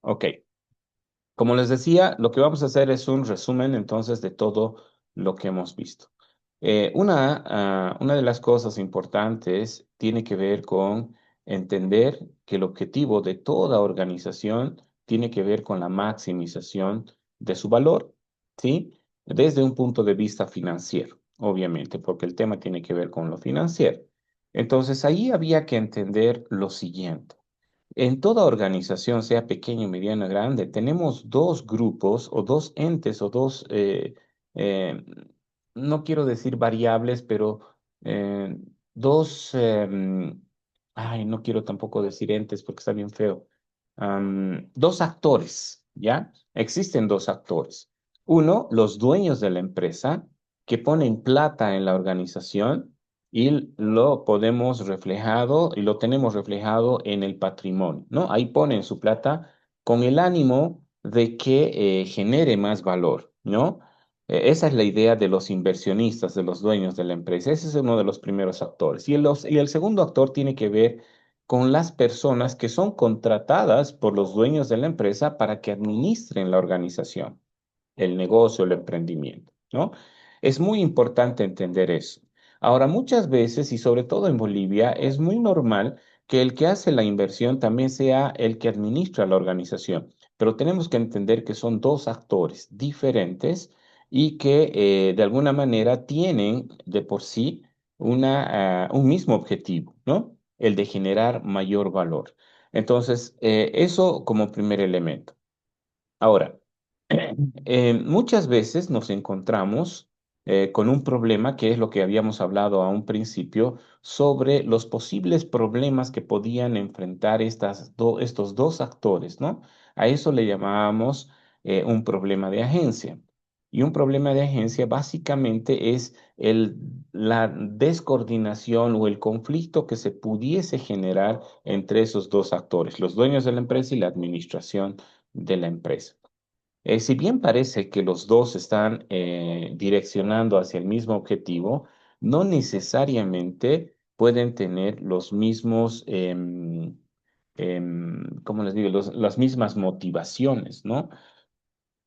Ok. Como les decía, lo que vamos a hacer es un resumen entonces de todo lo que hemos visto. Una de las cosas importantes tiene que ver con entender que el objetivo de toda organización tiene que ver con la maximización de su valor, ¿sí? Desde un punto de vista financiero, obviamente, porque el tema tiene que ver con lo financiero. Entonces, ahí había que entender lo siguiente. En toda organización, sea pequeña, mediana, grande, tenemos dos grupos o dos entes o dos, eh, no quiero decir variables, pero eh, dos, ay, no quiero tampoco decir entes porque está bien feo. Dos actores, ¿ya? Existen dos actores. Uno, los dueños de la empresa que ponen plata en la organización y lo podemos reflejado y lo tenemos reflejado en el patrimonio, ¿no? Ahí ponen su plata con el ánimo de que genere más valor, ¿no? Esa es la idea de los inversionistas, de los dueños de la empresa. Ese es uno de los primeros actores. Y el segundo actor tiene que ver con las personas que son contratadas por los dueños de la empresa para que administren la organización, el negocio, el emprendimiento, ¿no? Es muy importante entender eso. Ahora, muchas veces, y sobre todo en Bolivia, es muy normal que el que hace la inversión también sea el que administra la organización, pero tenemos que entender que son dos actores diferentes y que de alguna manera tienen de por sí un mismo objetivo, ¿no? El de generar mayor valor. Entonces, eso como primer elemento. Ahora, muchas veces nos encontramos con un problema que es lo que habíamos hablado a un principio sobre los posibles problemas que podían enfrentar estos dos actores, ¿no? A eso le llamábamos un problema de agencia. Y un problema de agencia básicamente es la descoordinación o el conflicto que se pudiese generar entre esos dos actores, los dueños de la empresa y la administración de la empresa. Si bien parece que los dos están direccionando hacia el mismo objetivo, no necesariamente pueden tener los mismos, ¿cómo les digo? Las mismas motivaciones, ¿no?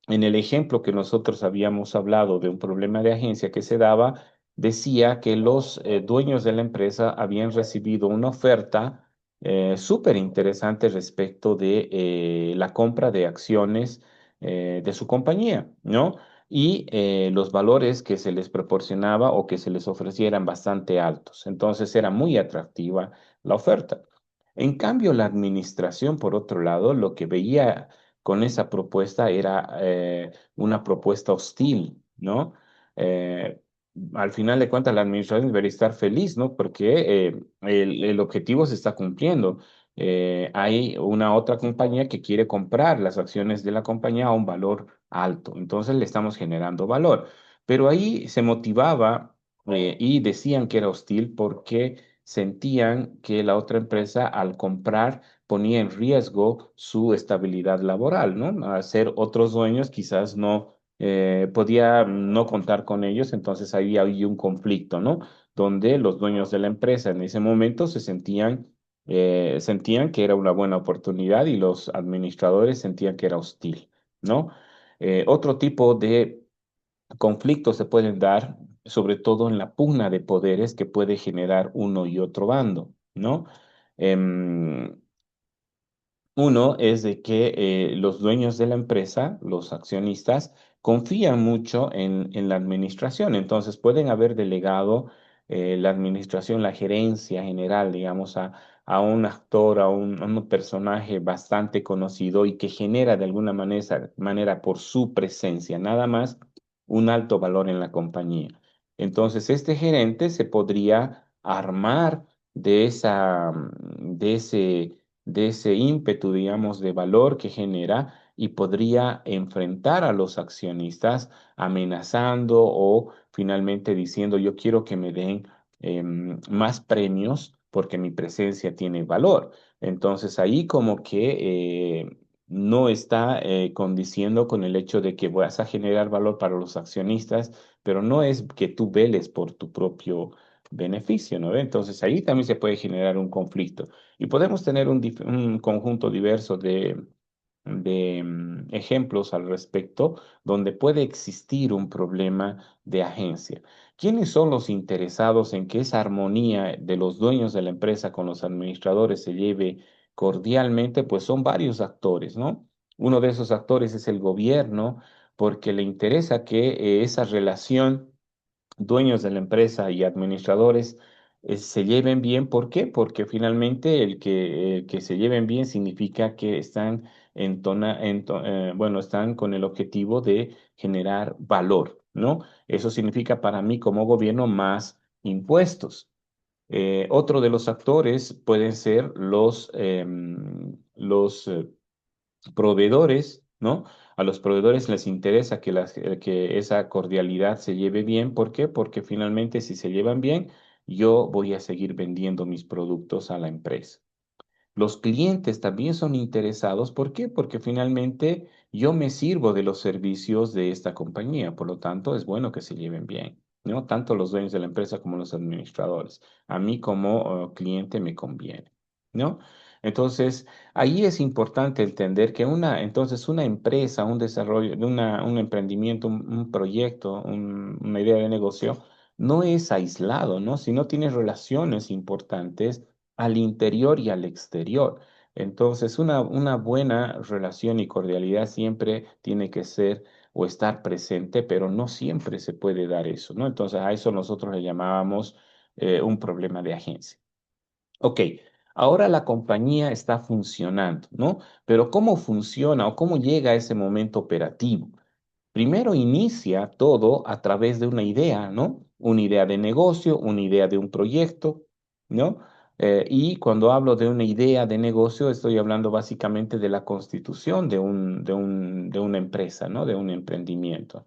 En el ejemplo que nosotros habíamos hablado de un problema de agencia que se daba, decía que los dueños de la empresa habían recibido una oferta súper interesante respecto de la compra de acciones de su compañía, ¿no? Y los valores que se les proporcionaba o que se les ofrecieran bastante altos. Entonces era muy atractiva la oferta. En cambio, la administración, por otro lado, lo que veía con esa propuesta era una propuesta hostil, ¿no? Eh, Al final de cuentas, la administración debería estar feliz, ¿no? Porque el objetivo se está cumpliendo. Hay una otra compañía que quiere comprar las acciones de la compañía a un valor alto, entonces le estamos generando valor. Pero ahí se motivaba y decían que era hostil porque sentían que la otra empresa al comprar ponía en riesgo su estabilidad laboral, ¿no? Al ser otros dueños, quizás no podía no contar con ellos, entonces ahí había un conflicto, ¿no? Donde los dueños de la empresa en ese momento sentían que era una buena oportunidad y los administradores sentían que era hostil, ¿no? Otro tipo de conflictos se pueden dar, sobre todo en la pugna de poderes que puede generar uno y otro bando, ¿no? Em, Uno es de que los dueños de la empresa, los accionistas, confían mucho en la administración, entonces pueden haber delegado la administración, la gerencia general, digamos, a un actor, a un personaje bastante conocido y que genera de alguna manera por su presencia, nada más, un alto valor en la compañía. Entonces, este gerente se podría armar de ese ímpetu, digamos, de valor que genera y podría enfrentar a los accionistas amenazando o finalmente diciendo, yo quiero que me den más premios porque mi presencia tiene valor. Entonces ahí como que no está condiciendo con el hecho de que vas a generar valor para los accionistas, pero no es que tú veles por tu propio beneficio, ¿no ve? Entonces ahí también se puede generar un conflicto. Y podemos tener un conjunto diverso ejemplos al respecto donde puede existir un problema de agencia. ¿Quiénes son los interesados en que esa armonía de los dueños de la empresa con los administradores se lleve cordialmente? Pues son varios actores, ¿no? Uno de esos actores es el gobierno, porque le interesa que esa relación dueños de la empresa y administradores se lleven bien. ¿Por qué? Porque finalmente que se lleven bien significa que están bueno, están con el objetivo de generar valor, ¿no? Eso significa para mí como gobierno más impuestos. Otro de los actores pueden ser los proveedores, ¿no? A los proveedores les interesa que esa cordialidad se lleve bien. ¿Por qué? Porque finalmente si se llevan bien, yo voy a seguir vendiendo mis productos a la empresa. Los clientes también son interesados. ¿Por qué? Porque finalmente yo me sirvo de los servicios de esta compañía. Por lo tanto, es bueno que se lleven bien, ¿no? Tanto los dueños de la empresa como los administradores. A mí como cliente me conviene, ¿no? Entonces, ahí es importante entender que entonces una empresa, un desarrollo, un emprendimiento, un proyecto, una idea de negocio, no es aislado, ¿no? Sino tiene relaciones importantes al interior y al exterior. Entonces, una buena relación y cordialidad siempre tiene que ser o estar presente, pero no siempre se puede dar eso, ¿no? Entonces, a eso nosotros le llamábamos un problema de agencia. Ok, ahora la compañía está funcionando, ¿no? Pero ¿cómo funciona o cómo llega a ese momento operativo? Primero inicia todo a través de una idea, ¿no? Una idea de negocio, una idea de un proyecto, ¿no? Y cuando hablo de una idea de negocio, estoy hablando básicamente de la constitución de una empresa, ¿no? De un emprendimiento.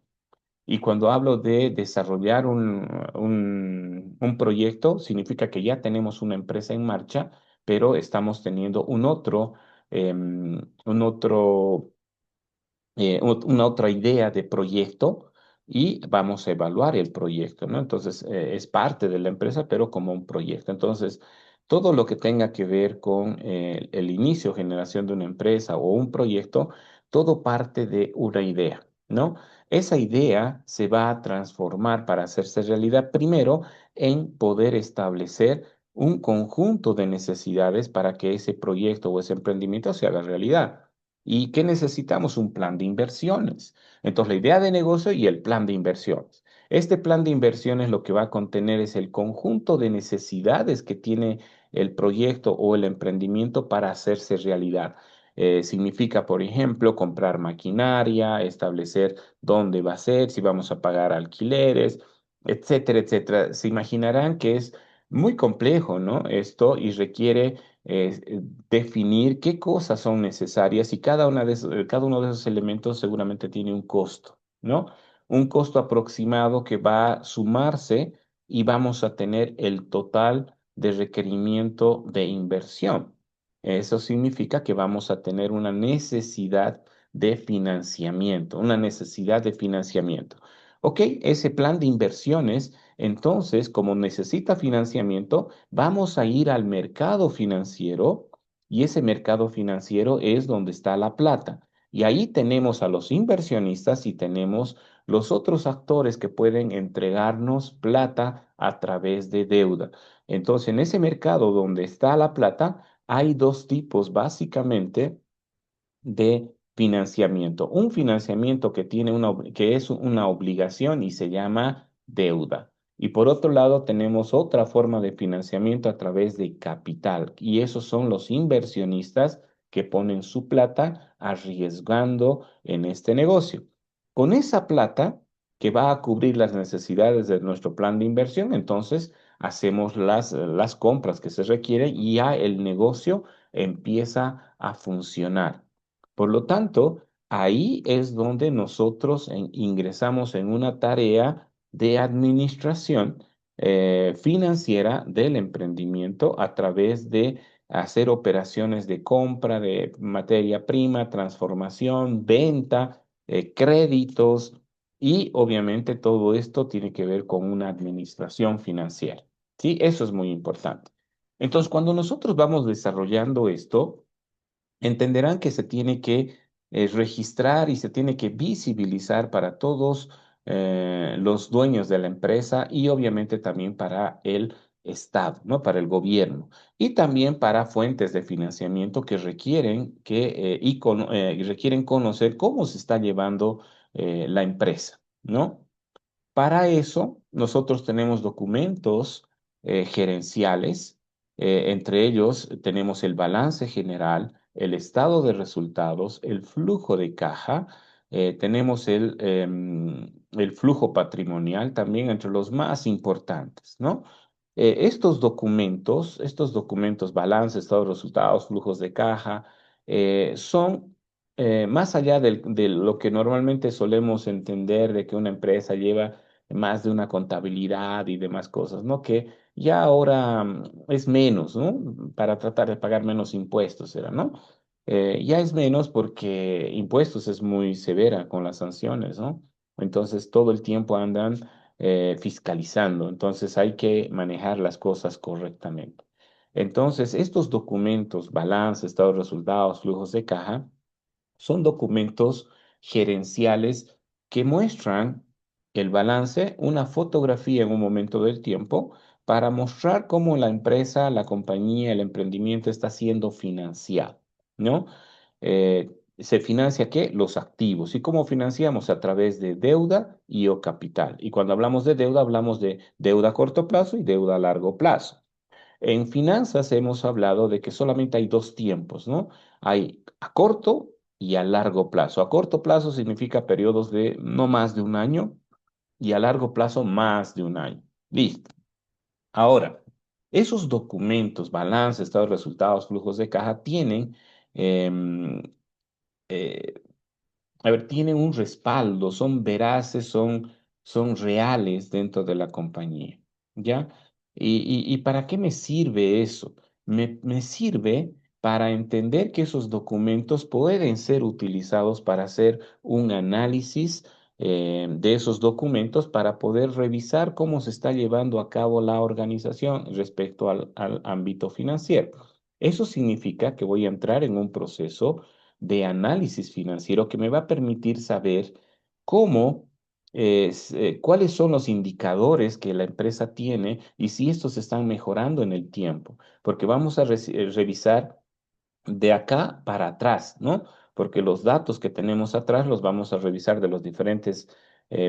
Y cuando hablo de desarrollar un proyecto, significa que ya tenemos una empresa en marcha, pero estamos teniendo un otro una otra idea de proyecto y vamos a evaluar el proyecto, ¿no? Entonces, es parte de la empresa, pero como un proyecto. Entonces, todo lo que tenga que ver con el inicio, generación de una empresa o un proyecto, todo parte de una idea, ¿no? Esa idea se va a transformar para hacerse realidad primero en poder establecer un conjunto de necesidades para que ese proyecto o ese emprendimiento se haga realidad. ¿Y qué necesitamos? Un plan de inversiones. Entonces, la idea de negocio y el plan de inversiones. Este plan de inversiones lo que va a contener es el conjunto de necesidades que tiene el proyecto o el emprendimiento para hacerse realidad. Significa, por ejemplo, comprar maquinaria, establecer dónde va a ser, si vamos a pagar alquileres, etcétera, etcétera. Se imaginarán que es muy complejo, ¿no? Esto y requiere definir qué cosas son necesarias y cada uno de esos elementos seguramente tiene un costo, ¿no? Un costo aproximado que va a sumarse y vamos a tener el total de requerimiento de inversión. Eso significa que vamos a tener una necesidad de financiamiento, una necesidad de financiamiento. Ok, ese plan de inversiones, entonces, como necesita financiamiento, vamos a ir al mercado financiero y ese mercado financiero es donde está la plata. Y ahí tenemos a los inversionistas y tenemos los otros actores que pueden entregarnos plata a través de deuda. Entonces, en ese mercado donde está la plata, hay dos tipos básicamente de financiamiento. Un financiamiento que que es una obligación y se llama deuda. Y por otro lado, tenemos otra forma de financiamiento a través de capital. Y esos son los inversionistas que ponen su plata arriesgando en este negocio. Con esa plata que va a cubrir las necesidades de nuestro plan de inversión, entonces hacemos las compras que se requieren y ya el negocio empieza a funcionar. Por lo tanto, ahí es donde nosotros ingresamos en una tarea de administración financiera del emprendimiento a través de hacer operaciones de compra de materia prima, transformación, venta, créditos y obviamente todo esto tiene que ver con una administración financiera. ¿Sí? Eso es muy importante. Entonces, cuando nosotros vamos desarrollando esto, entenderán que se tiene que registrar y se tiene que visibilizar para todos los dueños de la empresa y obviamente también para el Estado, ¿no? Para el gobierno y también para fuentes de financiamiento que requieren y requieren conocer cómo se está llevando la empresa, ¿no? Para eso, nosotros tenemos documentos gerenciales, entre ellos tenemos el balance general, el estado de resultados, el flujo de caja, tenemos el flujo patrimonial también entre los más importantes, ¿no? Estos documentos, balance, estado de resultados, flujos de caja, son más allá de lo que normalmente solemos entender de que una empresa lleva más de una contabilidad y demás cosas, ¿no? Que ya ahora es menos, ¿no? Para tratar de pagar menos impuestos, era, ¿no? Ya es menos porque impuestos es muy severa con las sanciones, ¿no? Entonces todo el tiempo andan fiscalizando, entonces hay que manejar las cosas correctamente. Entonces, estos documentos, balance, estado de resultados, flujos de caja, son documentos gerenciales que muestran el balance, una fotografía en un momento del tiempo para mostrar cómo la empresa, la compañía, el emprendimiento está siendo financiado, ¿no? ¿Se financia qué? Los activos. ¿Y cómo financiamos? A través de deuda y o capital. Y cuando hablamos de deuda, hablamos de deuda a corto plazo y deuda a largo plazo. En finanzas hemos hablado de que solamente hay dos tiempos, ¿no? Hay a corto y a largo plazo. A corto plazo significa periodos de no más de un año y a largo plazo más de un año. Listo. Ahora, esos documentos, balance, estado de resultados, flujos de caja, tienen em, eh, a ver, tienen un respaldo, son veraces, son reales dentro de la compañía, ¿ya? ¿Y para qué me sirve eso? Me sirve para entender que esos documentos pueden ser utilizados para hacer un análisis de esos documentos para poder revisar cómo se está llevando a cabo la organización respecto al ámbito financiero. Eso significa que voy a entrar en un proceso de análisis financiero que me va a permitir saber cómo, cuáles son los indicadores que la empresa tiene y si estos están mejorando en el tiempo, porque vamos a revisar de acá para atrás, ¿no? Porque los datos que tenemos atrás los vamos a revisar de los diferentes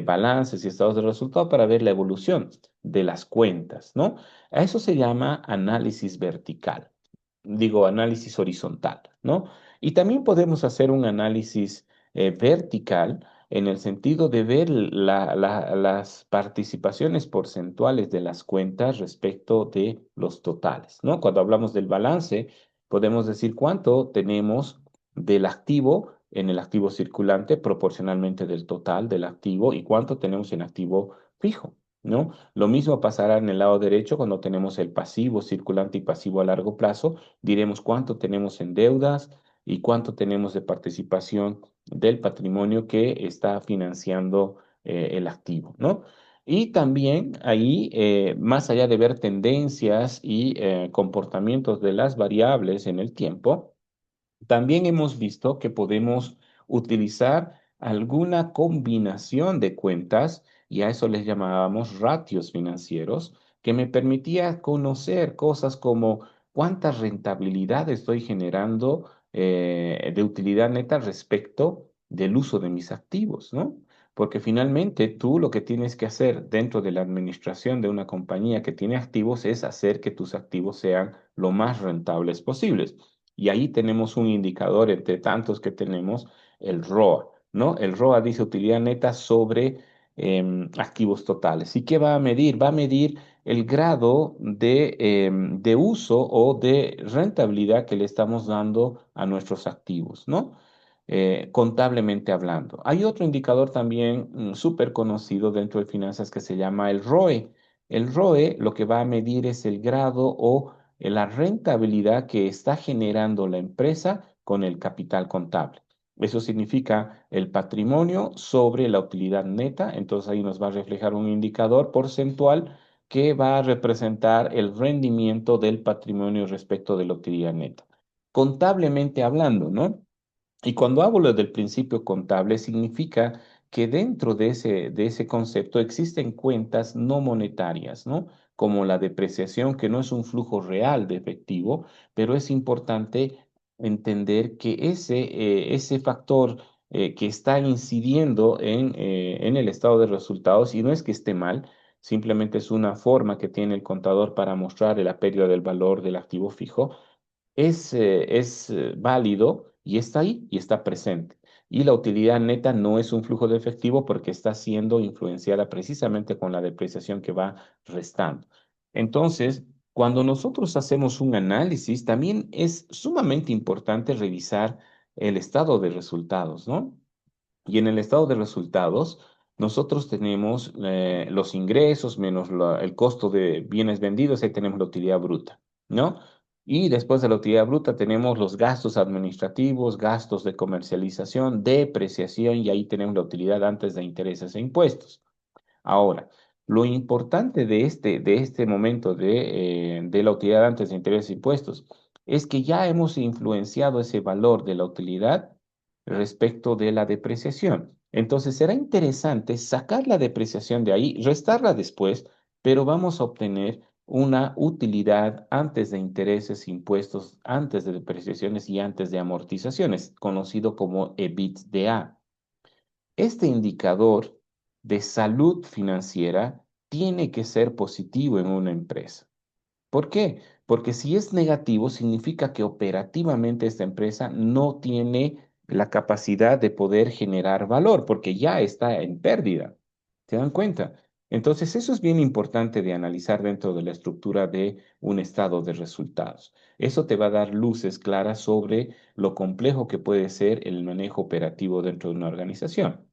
balances y estados de resultado para ver la evolución de las cuentas, ¿no? A eso se llama análisis vertical, digo, análisis horizontal, ¿no? Y también podemos hacer un análisis vertical en el sentido de ver las participaciones porcentuales de las cuentas respecto de los totales, ¿no? Cuando hablamos del balance, podemos decir cuánto tenemos del activo en el activo circulante proporcionalmente del total del activo y cuánto tenemos en activo fijo, ¿no? Lo mismo pasará en el lado derecho cuando tenemos el pasivo circulante y pasivo a largo plazo. Diremos cuánto tenemos en deudas y cuánto tenemos de participación del patrimonio que está financiando el activo, ¿no? Y también ahí, más allá de ver tendencias y comportamientos de las variables en el tiempo, también hemos visto que podemos utilizar alguna combinación de cuentas, y a eso les llamábamos ratios financieros, que me permitía conocer cosas como cuánta rentabilidad estoy generando de utilidad neta respecto del uso de mis activos, ¿no? Porque finalmente tú lo que tienes que hacer dentro de la administración de una compañía que tiene activos es hacer que tus activos sean lo más rentables posibles. Y ahí tenemos un indicador entre tantos que tenemos, el ROA, ¿no? El ROA dice utilidad neta sobre activos totales. ¿Y qué va a medir? Va a medir el grado de uso o de rentabilidad que le estamos dando a nuestros activos, ¿no? Contablemente hablando. Hay otro indicador también súper conocido dentro de finanzas que se llama el ROE. El ROE lo que va a medir es el grado o la rentabilidad que está generando la empresa con el capital contable. Eso significa el patrimonio sobre la utilidad neta. Entonces ahí nos va a reflejar un indicador porcentual que va a representar el rendimiento del patrimonio respecto de la utilidad neta. Contablemente hablando, ¿no? Y cuando hablo del principio contable, significa que dentro de ese concepto existen cuentas no monetarias, ¿no? Como la depreciación, que no es un flujo real de efectivo, pero es importante entender que ese factor que está incidiendo en el estado de resultados, y no es que esté mal, simplemente es una forma que tiene el contador para mostrar la pérdida del valor del activo fijo, es válido y está ahí y está presente. Y la utilidad neta no es un flujo de efectivo porque está siendo influenciada precisamente con la depreciación que va restando. Entonces, cuando nosotros hacemos un análisis, también es sumamente importante revisar el estado de resultados, ¿no? Y en el estado de resultados, nosotros tenemos los ingresos menos el costo de bienes vendidos, ahí tenemos la utilidad bruta, ¿no? Y después de la utilidad bruta tenemos los gastos administrativos, gastos de comercialización, depreciación, y ahí tenemos la utilidad antes de intereses e impuestos. Ahora, lo importante de este momento de la utilidad antes de intereses e impuestos es que ya hemos influenciado ese valor de la utilidad respecto de la depreciación. Entonces, será interesante sacar la depreciación de ahí, restarla después, pero vamos a obtener una utilidad antes de intereses, impuestos, antes de depreciaciones y antes de amortizaciones, conocido como EBITDA. Este indicador de salud financiera tiene que ser positivo en una empresa. ¿Por qué? Porque si es negativo, significa que operativamente esta empresa no tiene la capacidad de poder generar valor, porque ya está en pérdida. ¿Se dan cuenta? Entonces, eso es bien importante de analizar dentro de la estructura de un estado de resultados. Eso te va a dar luces claras sobre lo complejo que puede ser el manejo operativo dentro de una organización.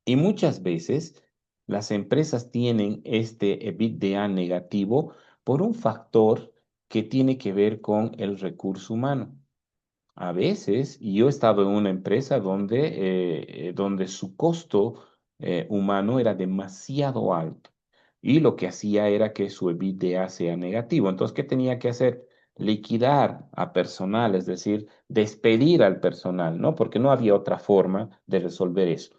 Y muchas veces las empresas tienen este EBITDA negativo por un factor que tiene que ver con el recurso humano. A veces, y yo he estado en una empresa donde su costo humano era demasiado alto y lo que hacía era que su EBITDA sea negativo. Entonces, ¿qué tenía que hacer? Liquidar a personal, es decir, despedir al personal, ¿no? Porque no había otra forma de resolver eso.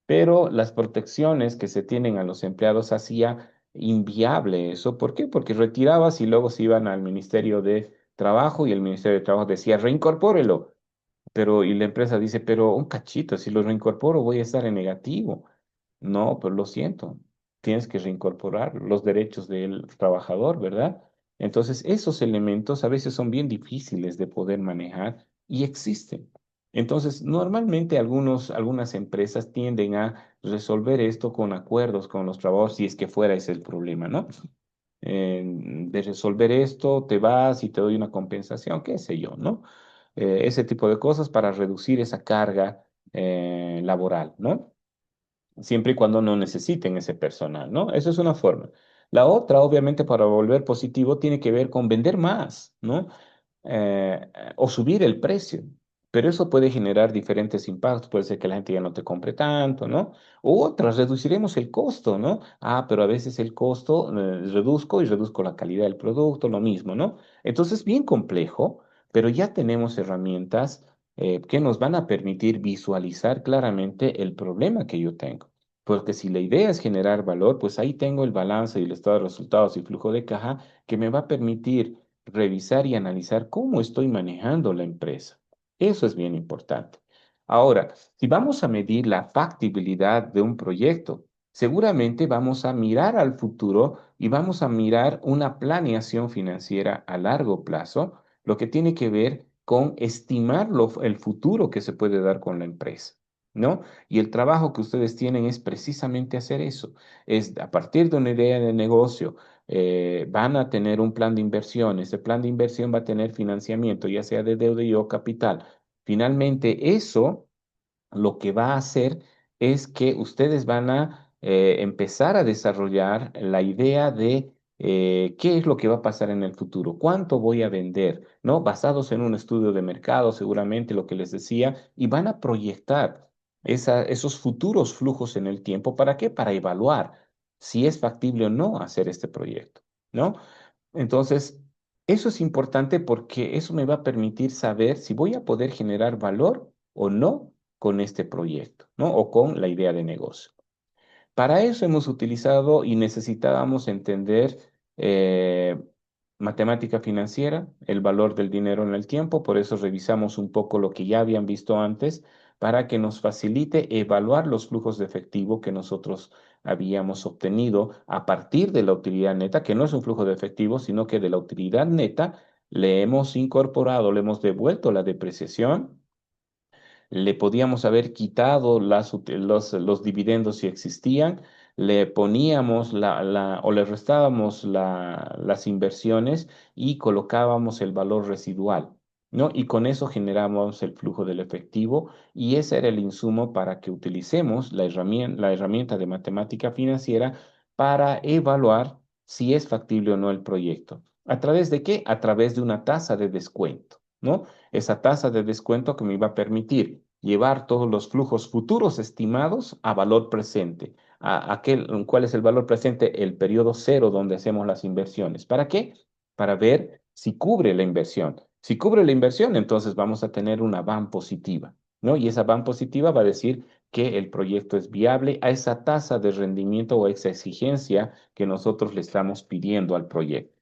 Pero las protecciones que se tienen a los empleados hacía inviable eso. ¿Por qué? Porque retirabas y luego se iban al Ministerio de Trabajo y el Ministerio de Trabajo decía, reincorpórelo. Pero, y la empresa dice, pero un cachito, si lo reincorporo voy a estar en negativo. No, pero lo siento, tienes que reincorporar los derechos del trabajador, ¿verdad? Entonces, esos elementos a veces son bien difíciles de poder manejar y existen. Entonces, normalmente algunas empresas tienden a resolver esto con acuerdos con los trabajadores, si es que fuera ese el problema, ¿no? De resolver esto, te vas y te doy una compensación, qué sé yo, ¿no? Ese tipo de cosas para reducir esa carga laboral, ¿no? Siempre y cuando no necesiten ese personal, ¿no? Eso es una forma. La otra, obviamente, para volver positivo, tiene que ver con vender más, ¿no? O subir el precio. Pero eso puede generar diferentes impactos. Puede ser que la gente ya no te compre tanto, ¿no? U otras, reduciremos el costo, ¿no? Ah, pero a veces el costo reduzco y reduzco la calidad del producto, lo mismo, ¿no? Entonces, bien complejo, pero ya tenemos herramientas que nos van a permitir visualizar claramente el problema que yo tengo. Porque si la idea es generar valor, pues ahí tengo el balance y el estado de resultados y flujo de caja que me va a permitir revisar y analizar cómo estoy manejando la empresa. Eso es bien importante. Ahora, si vamos a medir la factibilidad de un proyecto, seguramente vamos a mirar al futuro y vamos a mirar una planeación financiera a largo plazo, lo que tiene que ver con estimar el futuro que se puede dar con la empresa, ¿no? Y el trabajo que ustedes tienen es precisamente hacer eso. Es a partir de una idea de negocio, van a tener un plan de inversión. Ese plan de inversión va a tener financiamiento, ya sea de deuda y o capital. Finalmente, eso lo que va a hacer es que ustedes van a empezar a desarrollar la idea de qué es lo que va a pasar en el futuro, cuánto voy a vender, ¿no? Basados en un estudio de mercado, seguramente lo que les decía, y van a proyectar esos futuros flujos en el tiempo. ¿Para qué? Para evaluar si es factible o no hacer este proyecto, ¿no? Entonces, eso es importante porque eso me va a permitir saber si voy a poder generar valor o no con este proyecto, ¿no? O con la idea de negocio. Para eso hemos utilizado y necesitábamos entender eh, matemática financiera, el valor del dinero en el tiempo, por eso revisamos un poco lo que ya habían visto antes, para que nos facilite evaluar los flujos de efectivo que nosotros habíamos obtenido a partir de la utilidad neta, que no es un flujo de efectivo, sino que de la utilidad neta le hemos incorporado, le hemos devuelto la depreciación, le podíamos haber quitado los dividendos si existían, le poníamos o le restábamos las inversiones y colocábamos el valor residual, ¿no? Y con eso generamos el flujo del efectivo y ese era el insumo para que utilicemos la herramienta de matemática financiera para evaluar si es factible o no el proyecto. ¿A través de qué? A través de una tasa de descuento, ¿no? Esa tasa de descuento que me iba a permitir llevar todos los flujos futuros estimados a valor presente. ¿Cuál es el valor presente? El periodo cero donde hacemos las inversiones. ¿Para qué? Para ver si cubre la inversión. Si cubre la inversión, entonces vamos a tener una van positiva, ¿no? Y esa van positiva va a decir que el proyecto es viable a esa tasa de rendimiento o esa exigencia que nosotros le estamos pidiendo al proyecto.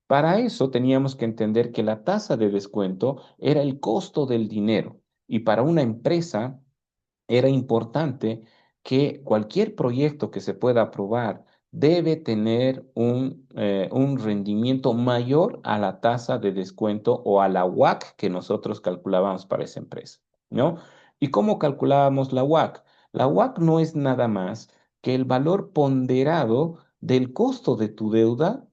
Para eso teníamos que entender que la tasa de descuento era el costo del dinero y para una empresa era importante que cualquier proyecto que se pueda aprobar debe tener un rendimiento mayor a la tasa de descuento o a la WACC que nosotros calculábamos para esa empresa, ¿no? ¿Y cómo calculábamos la WACC? La WACC no es nada más que el valor ponderado del costo de tu deuda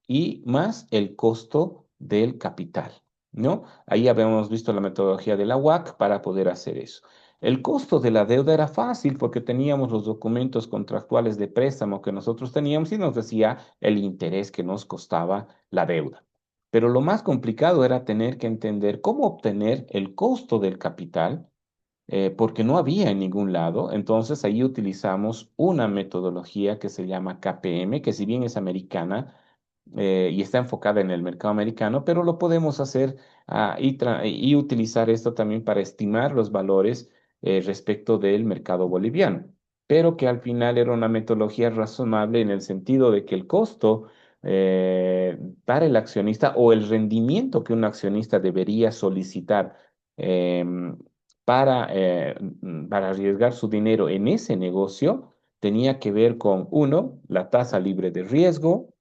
y más el costo del capital, ¿no? Ahí habíamos visto la metodología de la WACC para poder hacer eso. El costo de la deuda era fácil porque teníamos los documentos contractuales de préstamo que nosotros teníamos y nos decía el interés que nos costaba la deuda. Pero lo más complicado era tener que entender cómo obtener el costo del capital, porque no había en ningún lado. Entonces ahí utilizamos una metodología que se llama KPM, que si bien es americana, y está enfocada en el mercado americano, pero lo podemos hacer y utilizar esto también para estimar los valores respecto del mercado boliviano, pero que al final era una metodología razonable en el sentido de que el costo para el accionista o el rendimiento que un accionista debería solicitar para arriesgar su dinero en ese negocio tenía que ver con, uno, la tasa libre de riesgo,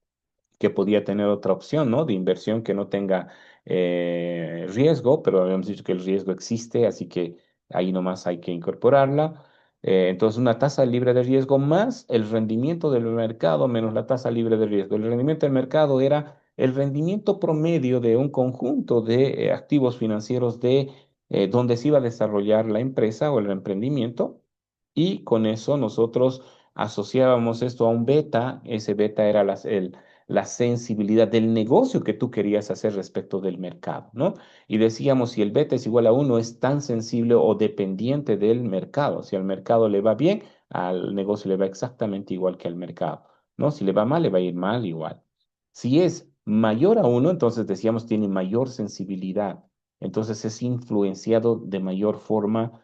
que podía tener otra opción, ¿no? De inversión que no tenga riesgo, pero habíamos dicho que el riesgo existe, así que ahí nomás hay que incorporarla. Entonces, una tasa libre de riesgo más el rendimiento del mercado menos la tasa libre de riesgo. El rendimiento del mercado era el rendimiento promedio de un conjunto de activos financieros de donde se iba a desarrollar la empresa o el emprendimiento. Y con eso nosotros asociábamos esto a un beta. Ese beta era la sensibilidad del negocio que tú querías hacer respecto del mercado, ¿no? Y decíamos, si el beta es igual a uno, es tan sensible o dependiente del mercado. Si al mercado le va bien, al negocio le va exactamente igual que al mercado, ¿no? Si le va mal, le va a ir mal igual. Si es mayor a uno, entonces decíamos, tiene mayor sensibilidad. Entonces es influenciado de mayor forma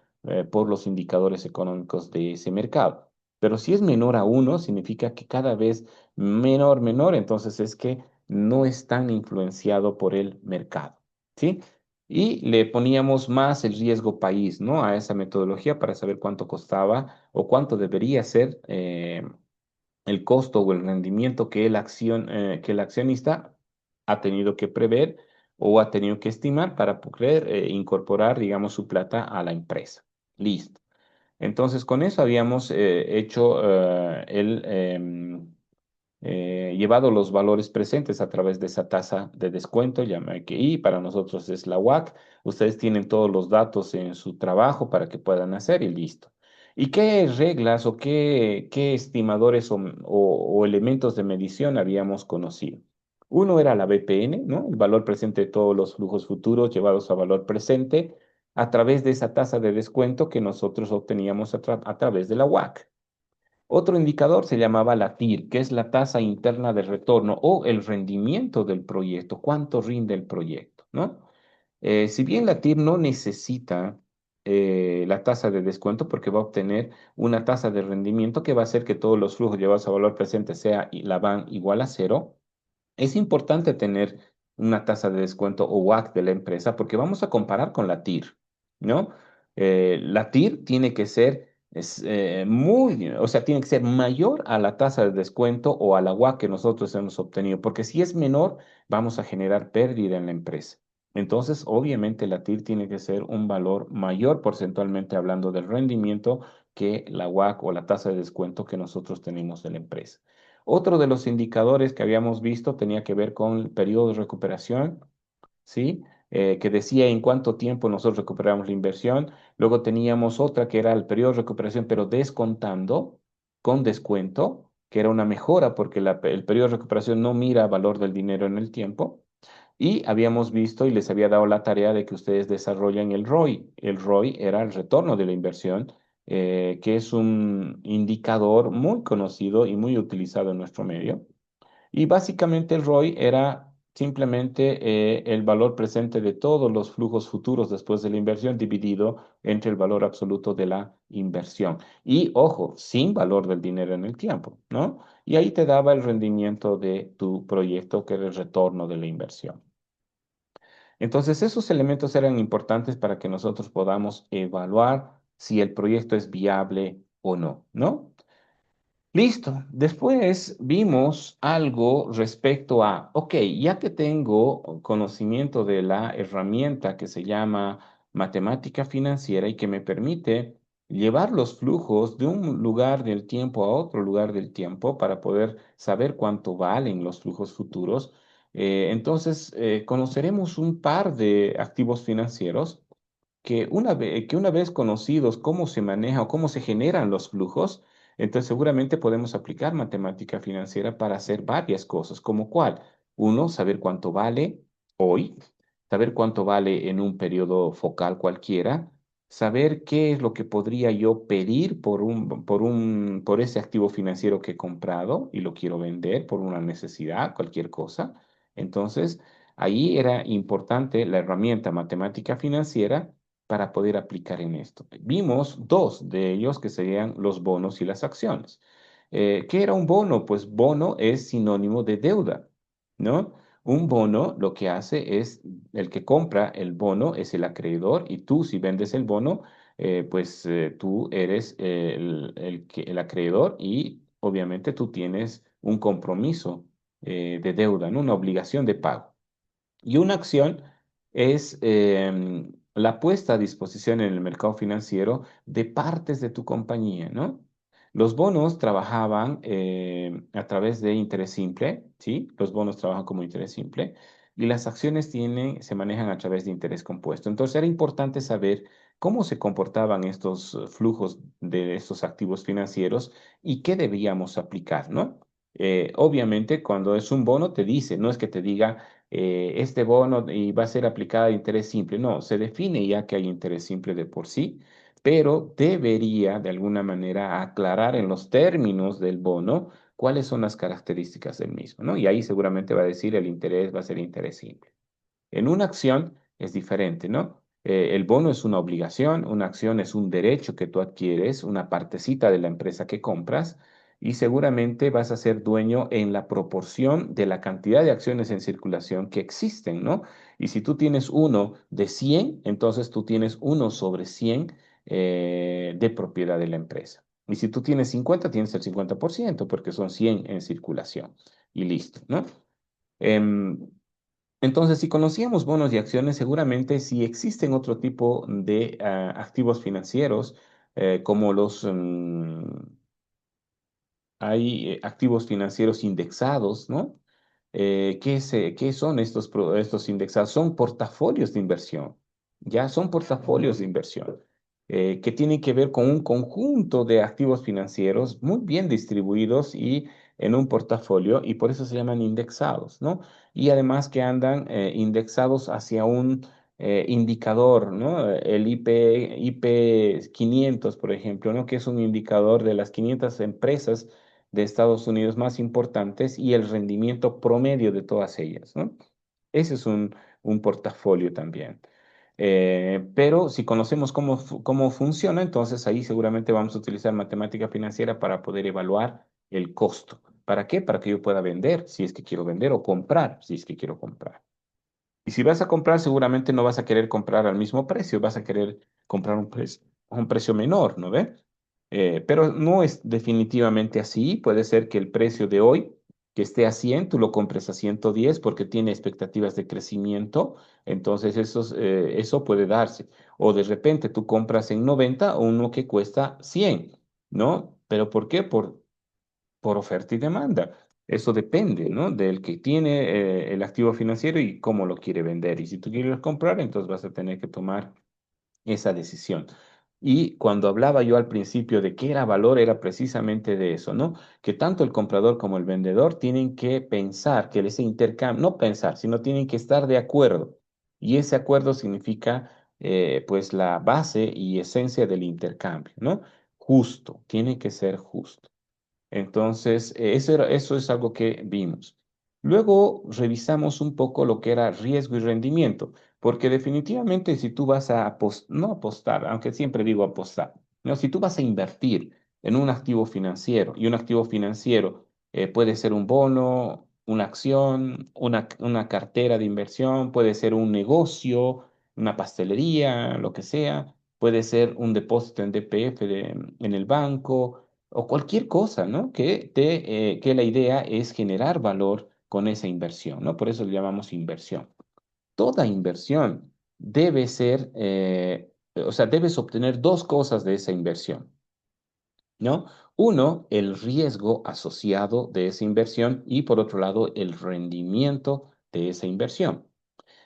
por los indicadores económicos de ese mercado. Pero si es menor a uno, significa que cada vez menor, entonces es que no es tan influenciado por el mercado, ¿sí? Y le poníamos más el riesgo país, ¿no? A esa metodología para saber cuánto costaba o cuánto debería ser el costo o el rendimiento que el accionista ha tenido que prever o ha tenido que estimar para poder incorporar, digamos, su plata a la empresa. Listo. Entonces, con eso habíamos hecho llevado los valores presentes a través de esa tasa de descuento, y para nosotros es la WAC. Ustedes tienen todos los datos en su trabajo para que puedan hacer y listo. ¿Y qué reglas o qué estimadores o elementos de medición habíamos conocido? Uno era la BPN, ¿no? El valor presente de todos los flujos futuros llevados a valor presente a través de esa tasa de descuento que nosotros obteníamos a través de la WAC. Otro indicador se llamaba la TIR, que es la tasa interna de retorno o el rendimiento del proyecto, cuánto rinde el proyecto, ¿no? Si bien la TIR no necesita la tasa de descuento porque va a obtener una tasa de rendimiento que va a hacer que todos los flujos llevados a valor presente sea y la van igual a cero. Es importante tener una tasa de descuento o WACC de la empresa porque vamos a comparar con la TIR, ¿no? La TIR tiene que ser o sea, tiene que ser mayor a la tasa de descuento o a la WACC que nosotros hemos obtenido, porque si es menor, vamos a generar pérdida en la empresa. Entonces, obviamente, la TIR tiene que ser un valor mayor porcentualmente hablando del rendimiento que la WACC o la tasa de descuento que nosotros tenemos de la empresa. Otro de los indicadores que habíamos visto tenía que ver con el periodo de recuperación, ¿sí? Que decía en cuánto tiempo nosotros recuperamos la inversión. Luego teníamos otra que era el periodo de recuperación, pero descontando, con descuento, que era una mejora porque el periodo de recuperación no mira valor del dinero en el tiempo. Y habíamos visto y les había dado la tarea de que ustedes desarrollen el ROI. El ROI era el retorno de la inversión, que es un indicador muy conocido y muy utilizado en nuestro medio. Y básicamente el ROI era simplemente el valor presente de todos los flujos futuros después de la inversión dividido entre el valor absoluto de la inversión. Y ojo, sin valor del dinero en el tiempo, ¿no? Y ahí te daba el rendimiento de tu proyecto, que era el retorno de la inversión. Entonces, esos elementos eran importantes para que nosotros podamos evaluar si el proyecto es viable o no, ¿no? Listo. Después vimos algo respecto a, ok, ya que tengo conocimiento de la herramienta que se llama matemática financiera y que me permite llevar los flujos de un lugar del tiempo a otro lugar del tiempo para poder saber cuánto valen los flujos futuros, entonces conoceremos un par de activos financieros que una vez conocidos cómo se maneja o cómo se generan los flujos, entonces seguramente podemos aplicar matemática financiera para hacer varias cosas, como cuál. Uno, saber cuánto vale hoy, saber cuánto vale en un periodo focal cualquiera, saber qué es lo que podría yo pedir por ese activo financiero que he comprado y lo quiero vender por una necesidad, cualquier cosa. Entonces, ahí era importante la herramienta matemática financiera para poder aplicar en esto. Vimos dos de ellos que serían los bonos y las acciones. ¿Qué era un bono? Pues bono es sinónimo de deuda, ¿no? Un bono lo que hace es, el que compra el bono es el acreedor y tú si vendes el bono, pues tú eres el acreedor y obviamente tú tienes un compromiso de deuda, ¿no? Una obligación de pago. Y una acción es la puesta a disposición en el mercado financiero de partes de tu compañía, ¿no? Los bonos trabajaban a través de interés simple, ¿sí? Los bonos trabajan como interés simple y las acciones se manejan a través de interés compuesto. Entonces era importante saber cómo se comportaban estos flujos de estos activos financieros y qué debíamos aplicar, ¿no? Obviamente, cuando es un bono, te dice, no es que te diga este bono y va a ser aplicada a interés simple. No, se define ya que hay interés simple de por sí, pero debería de alguna manera aclarar en los términos del bono cuáles son las características del mismo, ¿no? Y ahí seguramente va a decir el interés va a ser interés simple. En una acción es diferente, ¿no? El bono es una obligación, una acción es un derecho que tú adquieres, una partecita de la empresa que compras y seguramente vas a ser dueño en la proporción de la cantidad de acciones en circulación que existen, ¿no? Y si tú tienes uno de 100, entonces tú tienes uno sobre 100 de propiedad de la empresa. Y si tú tienes 50, tienes el 50% porque son 100 en circulación y listo, ¿no? Em, entonces, si conocíamos bonos y acciones, seguramente si existen otro tipo de activos financieros, como hay activos financieros indexados, ¿no? ¿Qué son estos indexados? Son portafolios de inversión, ya son portafolios de inversión, que tienen que ver con un conjunto de activos financieros muy bien distribuidos y en un portafolio, y por eso se llaman indexados, ¿no? Y además que andan indexados hacia un indicador, ¿no? El IP 500, por ejemplo, ¿no? Que es un indicador de las 500 empresas de Estados Unidos más importantes y el rendimiento promedio de todas ellas, ¿no? Ese es un portafolio también. Pero si conocemos cómo funciona, entonces ahí seguramente vamos a utilizar matemática financiera para poder evaluar el costo. ¿Para qué? Para que yo pueda vender, si es que quiero vender, o comprar, si es que quiero comprar. Y si vas a comprar, seguramente no vas a querer comprar al mismo precio, vas a querer comprar a un precio menor, ¿no ve? Pero no es definitivamente así. Puede ser que el precio de hoy, que esté a 100, tú lo compres a 110 porque tiene expectativas de crecimiento. Entonces eso puede darse. O de repente tú compras en 90 uno que cuesta 100, ¿no? ¿Pero por qué? Por oferta y demanda. Eso depende, ¿no? Del que tiene el activo financiero y cómo lo quiere vender. Y si tú quieres comprar, entonces vas a tener que tomar esa decisión. Y cuando hablaba yo al principio de qué era valor, era precisamente de eso, ¿no? Que tanto el comprador como el vendedor tienen que pensar que ese intercambio, no pensar, sino tienen que estar de acuerdo. Y ese acuerdo significa, pues, la base y esencia del intercambio, ¿no? Justo, tiene que ser justo. Entonces, eso es algo que vimos. Luego revisamos un poco lo que era riesgo y rendimiento, porque definitivamente si tú vas a no apostar, aunque siempre digo apostar, no, si tú vas a invertir en un activo financiero, y un activo financiero puede ser un bono, una acción, una cartera de inversión, puede ser un negocio, una pastelería, lo que sea, puede ser un depósito en DPF en el banco o cualquier cosa, ¿no? Que la idea es generar valor con esa inversión, ¿no? Por eso le llamamos inversión. Toda inversión debe ser, o sea, debes obtener dos cosas de esa inversión, ¿no? Uno, el riesgo asociado de esa inversión y por otro lado, el rendimiento de esa inversión.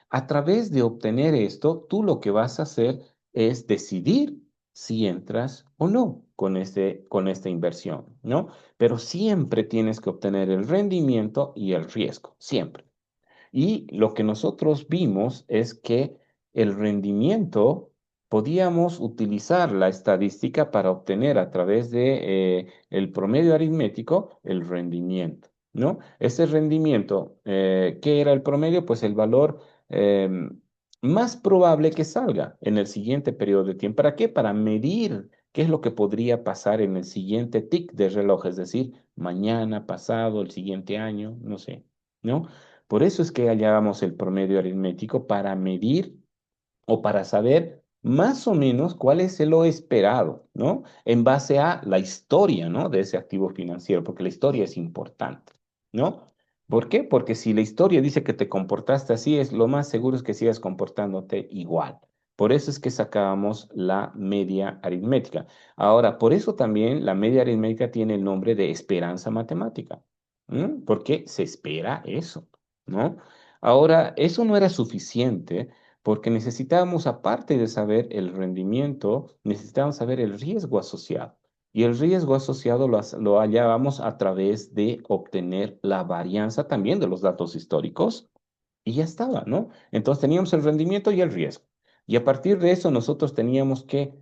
A través de obtener esto, tú lo que vas a hacer es decidir si entras o no con esta inversión, ¿no? Pero siempre tienes que obtener el rendimiento y el riesgo, siempre. Y lo que nosotros vimos es que el rendimiento, podíamos utilizar la estadística para obtener a través de el promedio aritmético el rendimiento, ¿no? Ese rendimiento, ¿qué era el promedio? Pues el valor más probable que salga en el siguiente periodo de tiempo. ¿Para qué? Para medir qué es lo que podría pasar en el siguiente tic de reloj, es decir, mañana, pasado, el siguiente año, no sé, ¿no? Por eso es que hallábamos el promedio aritmético para medir o para saber más o menos cuál es lo esperado, ¿no? En base a la historia, ¿no? De ese activo financiero, porque la historia es importante, ¿no? ¿Por qué? Porque si la historia dice que te comportaste así, es lo más seguro es que sigas comportándote igual. Por eso es que sacábamos la media aritmética. Ahora, por eso también la media aritmética tiene el nombre de esperanza matemática, ¿m? Porque se espera eso, ¿no? Ahora, eso no era suficiente porque necesitábamos, aparte de saber el rendimiento, necesitábamos saber el riesgo asociado. Y el riesgo asociado lo hallábamos a través de obtener la varianza también de los datos históricos y ya estaba, ¿no? Entonces teníamos el rendimiento y el riesgo. Y a partir de eso nosotros teníamos que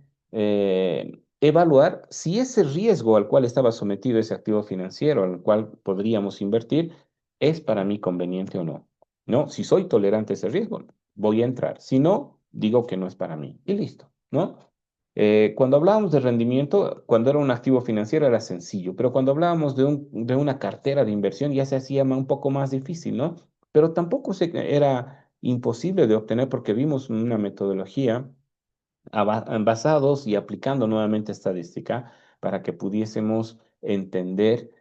evaluar si ese riesgo al cual estaba sometido ese activo financiero, al cual podríamos invertir, es para mí conveniente o no. ¿No? Si soy tolerante a ese riesgo, voy a entrar. Si no, digo que no es para mí. Y listo, ¿no? Cuando hablábamos de rendimiento, cuando era un activo financiero era sencillo, pero cuando hablábamos de una cartera de inversión ya se hacía un poco más difícil, ¿no? Pero tampoco era imposible de obtener porque vimos una metodología basados y aplicando nuevamente estadística para que pudiésemos entender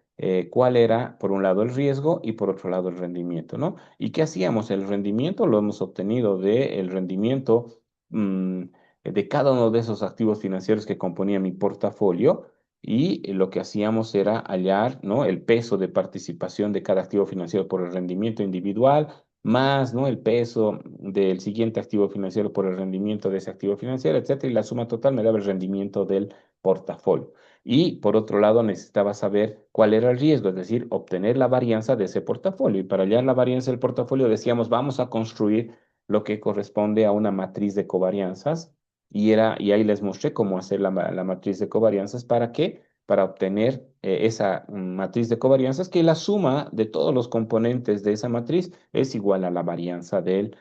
cuál era, por un lado, el riesgo y por otro lado, el rendimiento, ¿no? ¿Y qué hacíamos? El rendimiento lo hemos obtenido del rendimiento mm, de cada uno de esos activos financieros que componía mi portafolio. Y lo que hacíamos era hallar, ¿no? El peso de participación de cada activo financiero por el rendimiento individual, más, ¿no? El peso del siguiente activo financiero por el rendimiento de ese activo financiero, etcétera, y la suma total me daba el rendimiento del portafolio. Y por otro lado, necesitaba saber cuál era el riesgo, es decir, obtener la varianza de ese portafolio. Y para hallar la varianza del portafolio decíamos, vamos a construir lo que corresponde a una matriz de covarianzas. Y ahí les mostré cómo hacer la matriz de covarianzas. ¿Para qué? Para obtener esa matriz de covarianzas, que la suma de todos los componentes de esa matriz es igual a la varianza del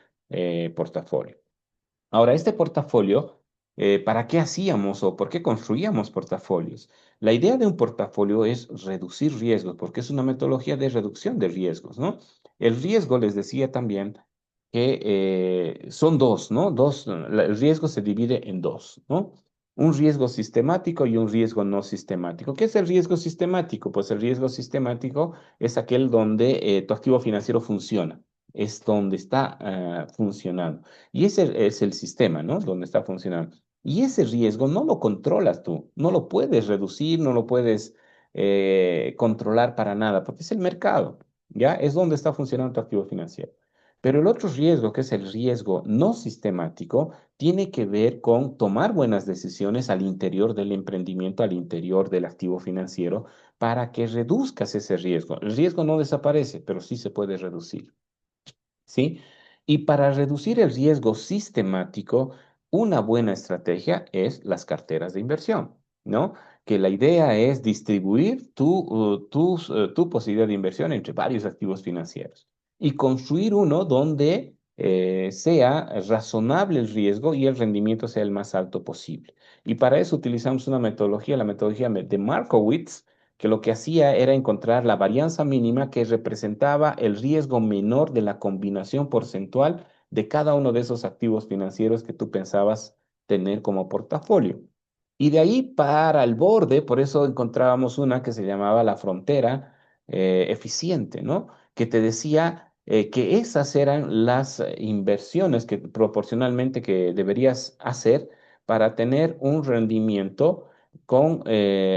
portafolio. Ahora, este portafolio, ¿para qué hacíamos o por qué construíamos portafolios? La idea de un portafolio es reducir riesgos, porque es una metodología de reducción de riesgos, ¿no? El riesgo, les decía también, que son dos, ¿no? El riesgo se divide en dos, ¿no? Un riesgo sistemático y un riesgo no sistemático. ¿Qué es el riesgo sistemático? Pues el riesgo sistemático es aquel donde tu activo financiero funciona, es donde está funcionando. Y ese es el sistema, ¿no? Donde está funcionando. Y ese riesgo no lo controlas tú, no lo puedes reducir, no lo puedes controlar para nada, porque es el mercado, ¿ya? Es donde está funcionando tu activo financiero. Pero el otro riesgo, que es el riesgo no sistemático, tiene que ver con tomar buenas decisiones al interior del emprendimiento, al interior del activo financiero, para que reduzcas ese riesgo. El riesgo no desaparece, pero sí se puede reducir. ¿Sí? Y para reducir el riesgo sistemático, una buena estrategia es las carteras de inversión, ¿no? Que la idea es distribuir tu posibilidad de inversión entre varios activos financieros y construir uno donde sea razonable el riesgo y el rendimiento sea el más alto posible. Y para eso utilizamos una metodología, la metodología de Markowitz, que lo que hacía era encontrar la varianza mínima que representaba el riesgo menor de la combinación porcentual de cada uno de esos activos financieros que tú pensabas tener como portafolio. Y de ahí para el borde, por eso encontrábamos una que se llamaba la frontera eficiente, ¿no? Que te decía que esas eran las inversiones que proporcionalmente que deberías hacer para tener un rendimiento con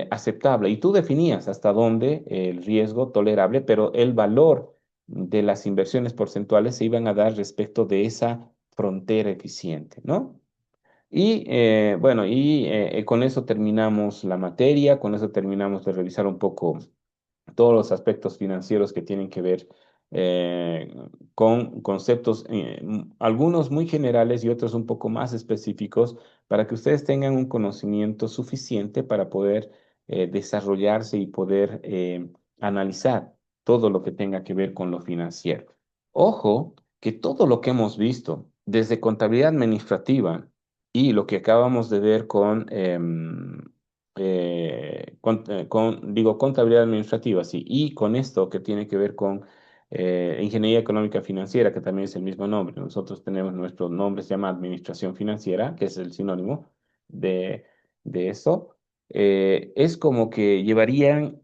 aceptable. Y tú definías hasta dónde el riesgo tolerable, pero el valor de las inversiones porcentuales se iban a dar respecto de esa frontera eficiente, ¿no? Y bueno, con eso terminamos la materia, con eso terminamos de revisar un poco todos los aspectos financieros que tienen que ver eh, con conceptos, algunos muy generales y otros un poco más específicos, para que ustedes tengan un conocimiento suficiente para poder desarrollarse y poder analizar todo lo que tenga que ver con lo financiero. Ojo, que todo lo que hemos visto, desde contabilidad administrativa y lo que acabamos de ver digo, contabilidad administrativa, sí, y con esto que tiene que ver con ingeniería económica financiera, que también es el mismo nombre. Nosotros tenemos nuestro nombre, se llama administración financiera, que es el sinónimo de, de eso. Es como que llevarían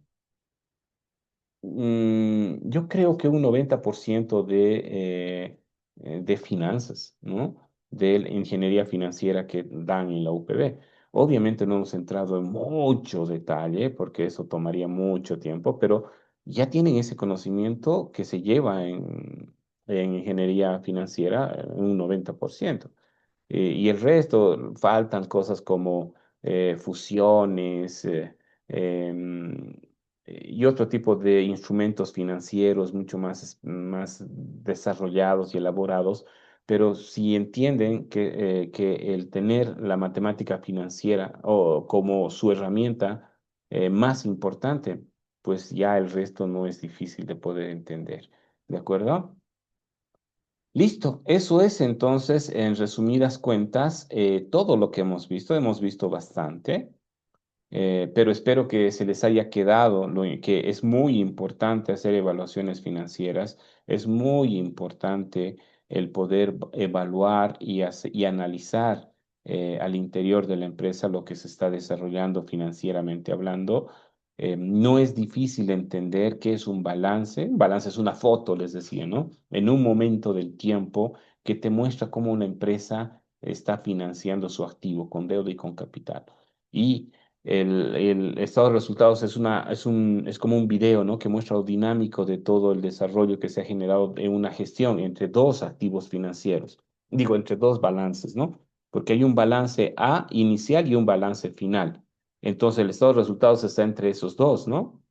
yo creo que un 90% de finanzas, ¿no? De la ingeniería financiera que dan en la UPB. Obviamente no hemos entrado en mucho detalle porque eso tomaría mucho tiempo, pero ya tienen ese conocimiento que se lleva en ingeniería financiera, un 90%. Y el resto faltan cosas como fusiones em, y otro tipo de instrumentos financieros mucho más desarrollados y elaborados, pero si entienden que el tener la matemática financiera o como su herramienta más importante, pues ya el resto no es difícil de poder entender. ¿De acuerdo? Listo, eso es entonces, en resumidas cuentas, todo lo que hemos visto. Hemos visto bastante, pero espero que se les haya quedado que es muy importante hacer evaluaciones financieras, es muy importante el poder evaluar y analizar al interior de la empresa lo que se está desarrollando financieramente hablando. No es difícil entender qué es un balance. Un balance es una foto, les decía, ¿no? En un momento del tiempo que te muestra cómo una empresa está financiando su activo con deuda y con capital. Y el estado de resultados es como un video, ¿no? Que muestra lo dinámico de todo el desarrollo que se ha generado en una gestión entre dos activos financieros. Digo, entre dos balances, ¿no? Porque hay un balance A inicial y un balance final. Entonces, el estado de resultados está entre esos dos, ¿no?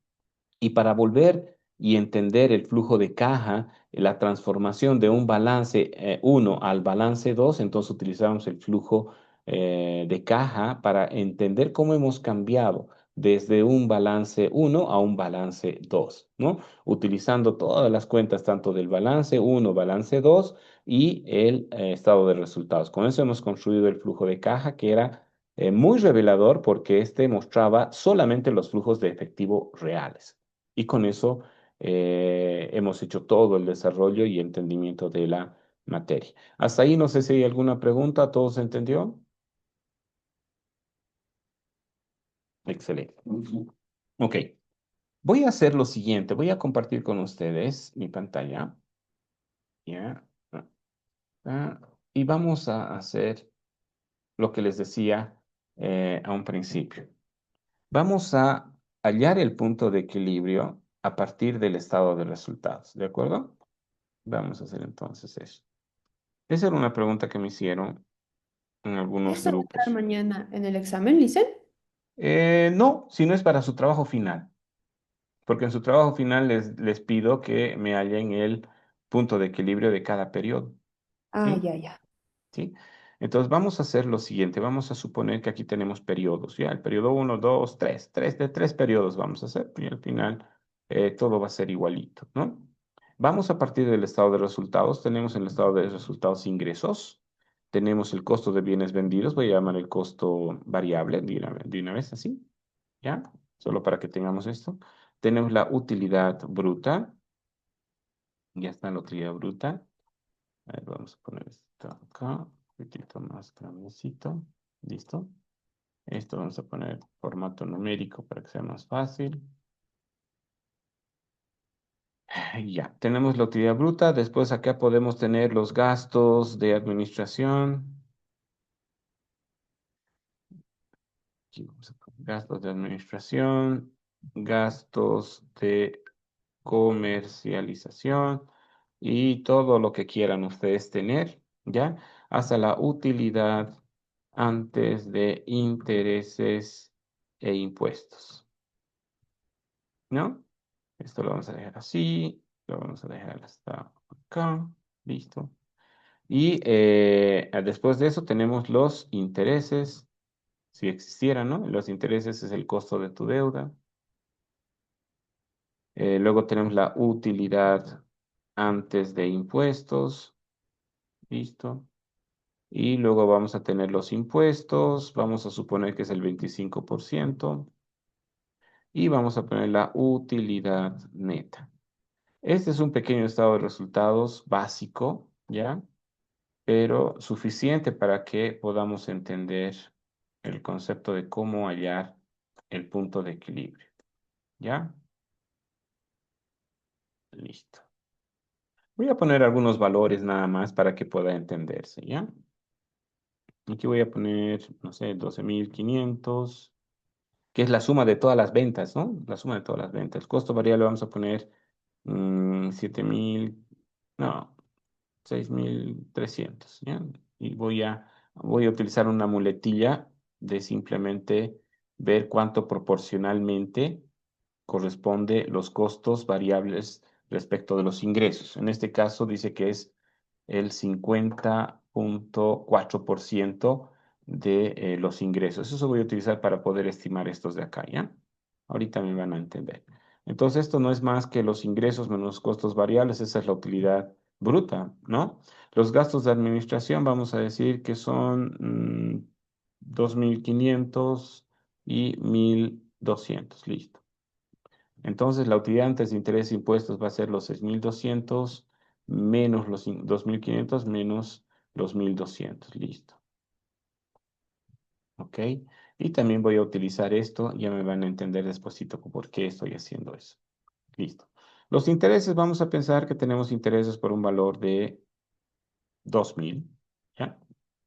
Y para volver y entender el flujo de caja, la transformación de un balance 1 al balance 2, entonces utilizamos el flujo de caja para entender cómo hemos cambiado desde un balance uno a un balance 2, ¿no? Utilizando todas las cuentas, tanto del balance uno, balance 2 y el estado de resultados. Con eso hemos construido el flujo de caja que era muy revelador porque este mostraba solamente los flujos de efectivo reales. Y con eso hemos hecho todo el desarrollo y entendimiento de la materia. Hasta ahí no sé si hay alguna pregunta, ¿todo se entendió? Excelente. Ok, voy a hacer lo siguiente, voy a compartir con ustedes mi pantalla, ¿ya? Ah, y vamos a hacer lo que les decía a un principio. Vamos a hallar el punto de equilibrio a partir del estado de resultados, ¿de acuerdo? Vamos a hacer entonces eso. Esa era una pregunta que me hicieron en algunos ¿Eso va a estar grupos. mañana en el examen, Licen? No, si no es para su trabajo final, porque en su trabajo final les pido que me hallen el punto de equilibrio de cada periodo, Ah, ¿sí? ya, ya. ¿Sí? Entonces vamos a hacer lo siguiente, vamos a suponer que aquí tenemos periodos, ¿ya? El periodo uno, 2, 3, de tres periodos vamos a hacer, y al final todo va a ser igualito, ¿no? Vamos a partir del estado de resultados, tenemos en el estado de resultados ingresos, tenemos el costo de bienes vendidos, voy a llamar el costo variable de una vez así, ¿ya? Solo para que tengamos esto. Tenemos la utilidad bruta, ya está la utilidad bruta. A ver, vamos a poner esto acá, un poquitito más grandecito. Listo. Esto vamos a poner formato numérico para que sea más fácil. Ya, tenemos la utilidad bruta. Después acá podemos tener los gastos de administración. Aquí vamos a poner gastos de administración, gastos de comercialización y todo lo que quieran ustedes tener, ¿ya? Hasta la utilidad antes de intereses e impuestos, ¿no? Esto lo vamos a dejar así, lo vamos a dejar hasta acá, listo. Y después de eso tenemos los intereses, si existieran, ¿no? Los intereses es el costo de tu deuda. Luego tenemos la utilidad antes de impuestos, listo. Y luego vamos a tener los impuestos, vamos a suponer que es el 25% y vamos a poner la utilidad neta. Este es un pequeño estado de resultados básico, ¿ya? Pero suficiente para que podamos entender el concepto de cómo hallar el punto de equilibrio, ¿ya? Listo. Voy a poner algunos valores nada más para que pueda entenderse, ¿ya? Aquí voy a poner, no sé, 12.500, que es la suma de todas las ventas, ¿no? La suma de todas las ventas. El costo variable vamos a poner 7.000, no, 6.300, ¿ya? Y voy a utilizar una muletilla de simplemente ver cuánto proporcionalmente corresponde los costos variables respecto de los ingresos. En este caso dice que es el 50,4% de los ingresos. Eso voy a utilizar para poder estimar estos de acá, ¿ya? Ahorita me van a entender. Entonces, esto no es más que los ingresos menos los costos variables, esa es la utilidad bruta, ¿no? Los gastos de administración, vamos a decir que son 2.500 y 1.200, listo. Entonces, la utilidad antes de interés e impuestos va a ser los 6.200 menos los 2.500 menos los 1.200. Listo. ¿Ok? Y también voy a utilizar esto. Ya me van a entender despuesito por qué estoy haciendo eso. Listo. Los intereses, vamos a pensar que tenemos intereses por un valor de 2.000. ¿Ya?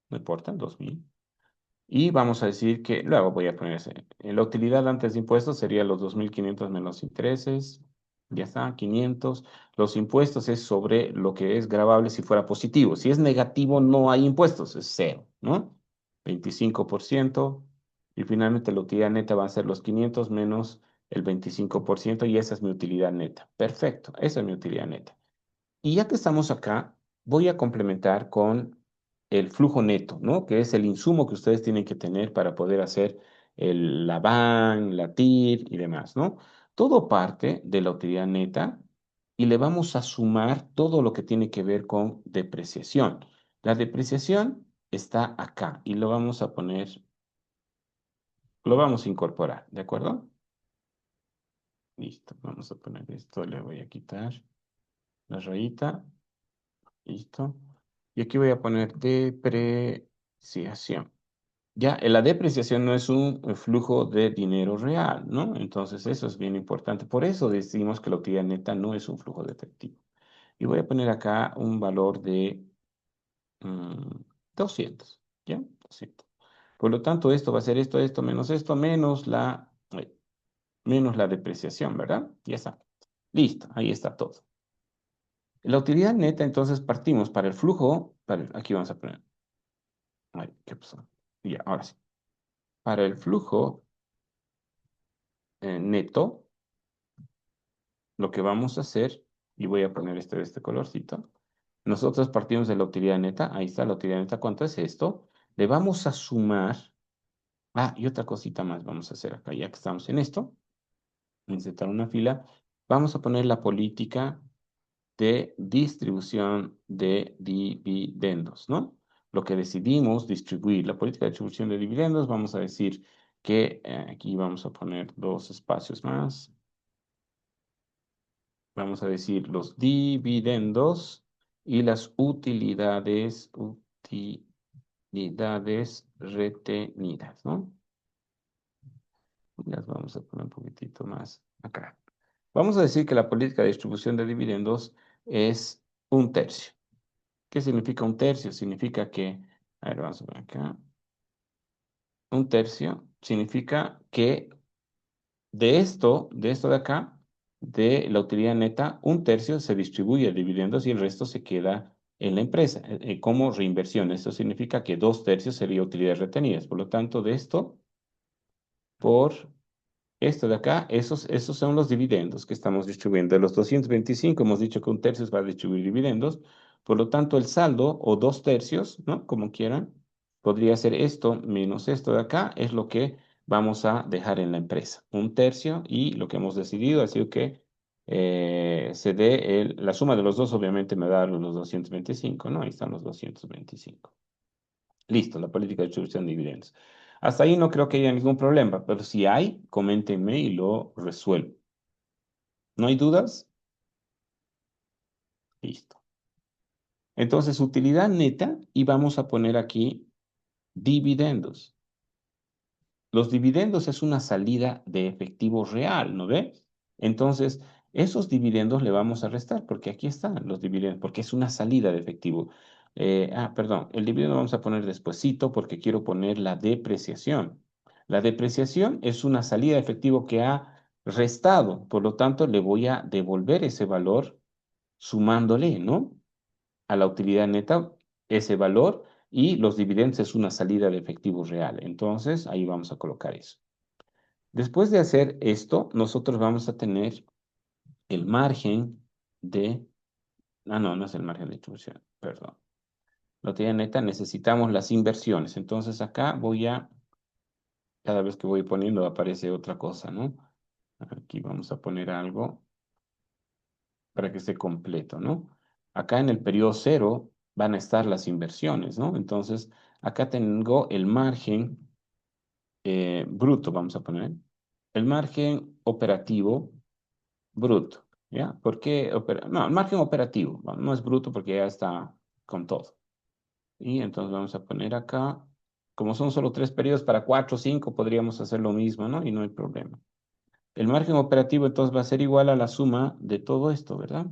No importa, 2.000. Y vamos a decir que, luego voy a poner la utilidad antes de impuestos sería los 2.500 menos intereses, ya está, 500. Los impuestos es sobre lo que es gravable si fuera positivo. Si es negativo, no hay impuestos, es cero, ¿no? 25%. Y finalmente la utilidad neta va a ser los 500 menos el 25% y esa es mi utilidad neta. Perfecto, esa es mi utilidad neta. Y ya que estamos acá, voy a complementar con el flujo neto, ¿no? Que es el insumo que ustedes tienen que tener para poder hacer la BAN, la TIR y demás, ¿no? Todo parte de la utilidad neta y le vamos a sumar todo lo que tiene que ver con depreciación. La depreciación está acá y lo vamos a poner, lo vamos a incorporar, ¿de acuerdo? Listo, vamos a poner esto, le voy a quitar la rayita, listo. Y aquí voy a poner depreciación. Ya, la depreciación no es un flujo de dinero real, ¿no? Entonces eso es bien importante. Por eso decimos que la utilidad neta no es un flujo de efectivo. Y voy a poner acá un valor de 200, ¿ya? 200. Por lo tanto, esto va a ser esto, menos la depreciación, ¿verdad? Ya está. Listo, ahí está todo. La utilidad neta, entonces partimos para el flujo, aquí vamos a poner, ay, ¿qué pasó? Ya, ahora sí. Para el flujo neto, lo que vamos a hacer, y voy a poner este colorcito, nosotros partimos de la utilidad neta, ahí está la utilidad neta, ¿cuánto es esto? Le vamos a sumar, y otra cosita más vamos a hacer acá, ya que estamos en esto, insertar una fila, vamos a poner la política de distribución de dividendos, ¿no? Lo que decidimos distribuir, la política de distribución de dividendos, vamos a decir que aquí vamos a poner dos espacios más. Vamos a decir los dividendos y las utilidades retenidas, ¿no? Las vamos a poner un poquitito más acá. Vamos a decir que la política de distribución de dividendos es un tercio. ¿Qué significa un tercio? Significa que, a ver, vamos a ver acá. Un tercio significa que de esto de acá, de la utilidad neta, un tercio se distribuye a dividendos y el resto se queda en la empresa como reinversión. Esto significa que dos tercios sería utilidades retenidas. Por lo tanto, de esto por esto de acá, esos son los dividendos que estamos distribuyendo. De los 225 hemos dicho que un tercio va a distribuir dividendos. Por lo tanto, el saldo, o dos tercios, ¿no? Como quieran, podría ser esto menos esto de acá, es lo que vamos a dejar en la empresa. Un tercio, y lo que hemos decidido ha sido que se dé la suma de los dos, obviamente me da los 225, ¿no? Ahí están los 225. Listo, la política de distribución de dividendos. Hasta ahí no creo que haya ningún problema, pero si hay, coméntenme y lo resuelvo. ¿No hay dudas? Listo. Entonces, utilidad neta y vamos a poner aquí dividendos. Los dividendos es una salida de efectivo real, ¿no ve? Entonces, esos dividendos le vamos a restar porque aquí están los dividendos, porque es una salida de efectivo. Perdón, el dividendo vamos a poner despuesito porque quiero poner la depreciación. La depreciación es una salida de efectivo que ha restado, por lo tanto, le voy a devolver ese valor sumándole, ¿no? A la utilidad neta ese valor y los dividendos es una salida de efectivo real. Entonces, ahí vamos a colocar eso. Después de hacer esto, nosotros vamos a tener el margen de... no, no es el margen de distribución, perdón. La utilidad neta necesitamos las inversiones. Entonces acá cada vez que voy poniendo aparece otra cosa, ¿no? Aquí vamos a poner algo para que esté completo, ¿no? Acá en el periodo cero van a estar las inversiones, ¿no? Entonces acá tengo el margen bruto, vamos a poner. El margen operativo bruto, ¿ya? ¿Por qué? No, el margen operativo, no es bruto porque ya está con todo. Y entonces vamos a poner acá, como son solo 3 periodos, para 4 o 5 podríamos hacer lo mismo, ¿no? Y no hay problema. El margen operativo entonces va a ser igual a la suma de todo esto, ¿verdad?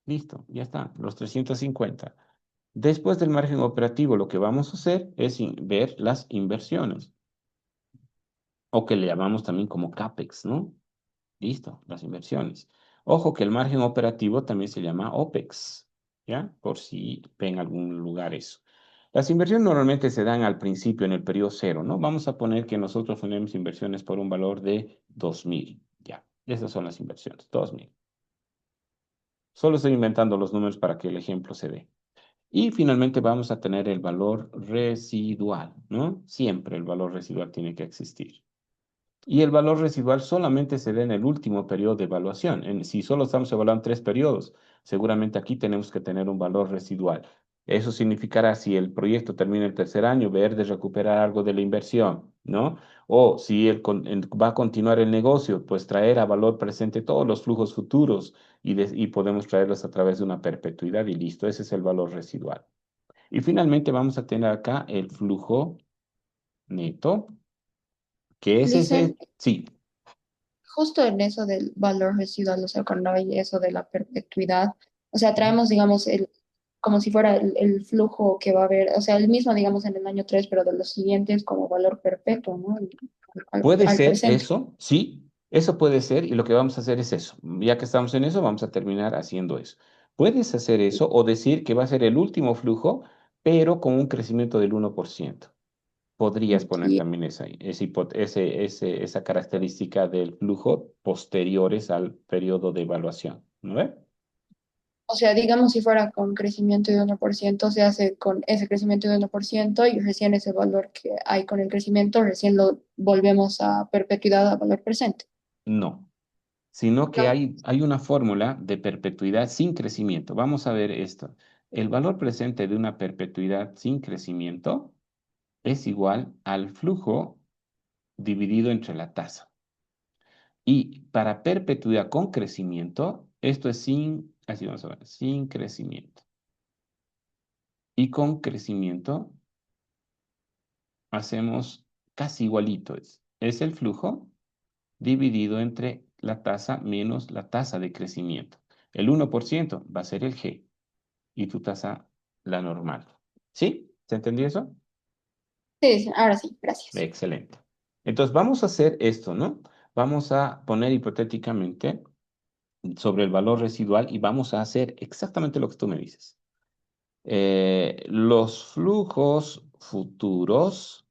Listo, ya está, los 350. Después del margen operativo, lo que vamos a hacer es ver las inversiones, o que le llamamos también como CAPEX, ¿no? Listo, las inversiones. Ojo que el margen operativo también se llama OPEX, ¿ya? Por si ven en algún lugar eso. Las inversiones normalmente se dan al principio, en el periodo cero, ¿no? Vamos a poner que nosotros tenemos inversiones por un valor de 2.000, ya. Esas son las inversiones, 2.000. Solo estoy inventando los números para que el ejemplo se dé. Y finalmente vamos a tener el valor residual, ¿no? Siempre el valor residual tiene que existir. Y el valor residual solamente se da en el último periodo de evaluación. Si solo estamos evaluando 3 periodos, seguramente aquí tenemos que tener un valor residual. Eso significará si el proyecto termina el tercer año, ver de recuperar algo de la inversión, ¿no? O si va a continuar el negocio, pues traer a valor presente todos los flujos futuros y podemos traerlos a través de una perpetuidad y listo. Ese es el valor residual. Y finalmente vamos a tener acá el flujo neto, que es Listen, ese, sí. justo en eso del valor residual, o sea, cuando hay eso de la perpetuidad, o sea, traemos, digamos, como si fuera el flujo que va a haber, o sea, el mismo, digamos, en el año 3 pero de los siguientes como valor perpetuo, ¿no? Puede Al ser presente. eso, sí, eso puede ser, y lo que vamos a hacer es eso. Ya que estamos en eso, vamos a terminar haciendo eso. Puedes hacer eso o decir que va a ser el último flujo, pero con un crecimiento del 1%. Podrías poner Y, también esa característica del flujo posteriores al periodo de evaluación, ¿no ve? o sea, digamos, si fuera con crecimiento de 1% se hace con ese crecimiento de 1% y recién ese valor que hay con el crecimiento, recién lo volvemos a perpetuidad a valor presente. No, sino que ¿No? hay una fórmula de perpetuidad sin crecimiento. Vamos a ver esto. El valor presente de una perpetuidad sin crecimiento es igual al flujo dividido entre la tasa. Y para perpetuidad con crecimiento, esto es así vamos a ver, sin crecimiento. Y con crecimiento hacemos casi igualito. Es el flujo dividido entre la tasa menos la tasa de crecimiento. El 1% va a ser el G y tu tasa la normal. ¿Sí? ¿Se entendió eso? Sí, sí, ahora sí, gracias. Excelente. Entonces vamos a hacer esto, ¿no? Vamos a poner hipotéticamente sobre el valor residual y vamos a hacer exactamente lo que tú me dices. Los flujos futuros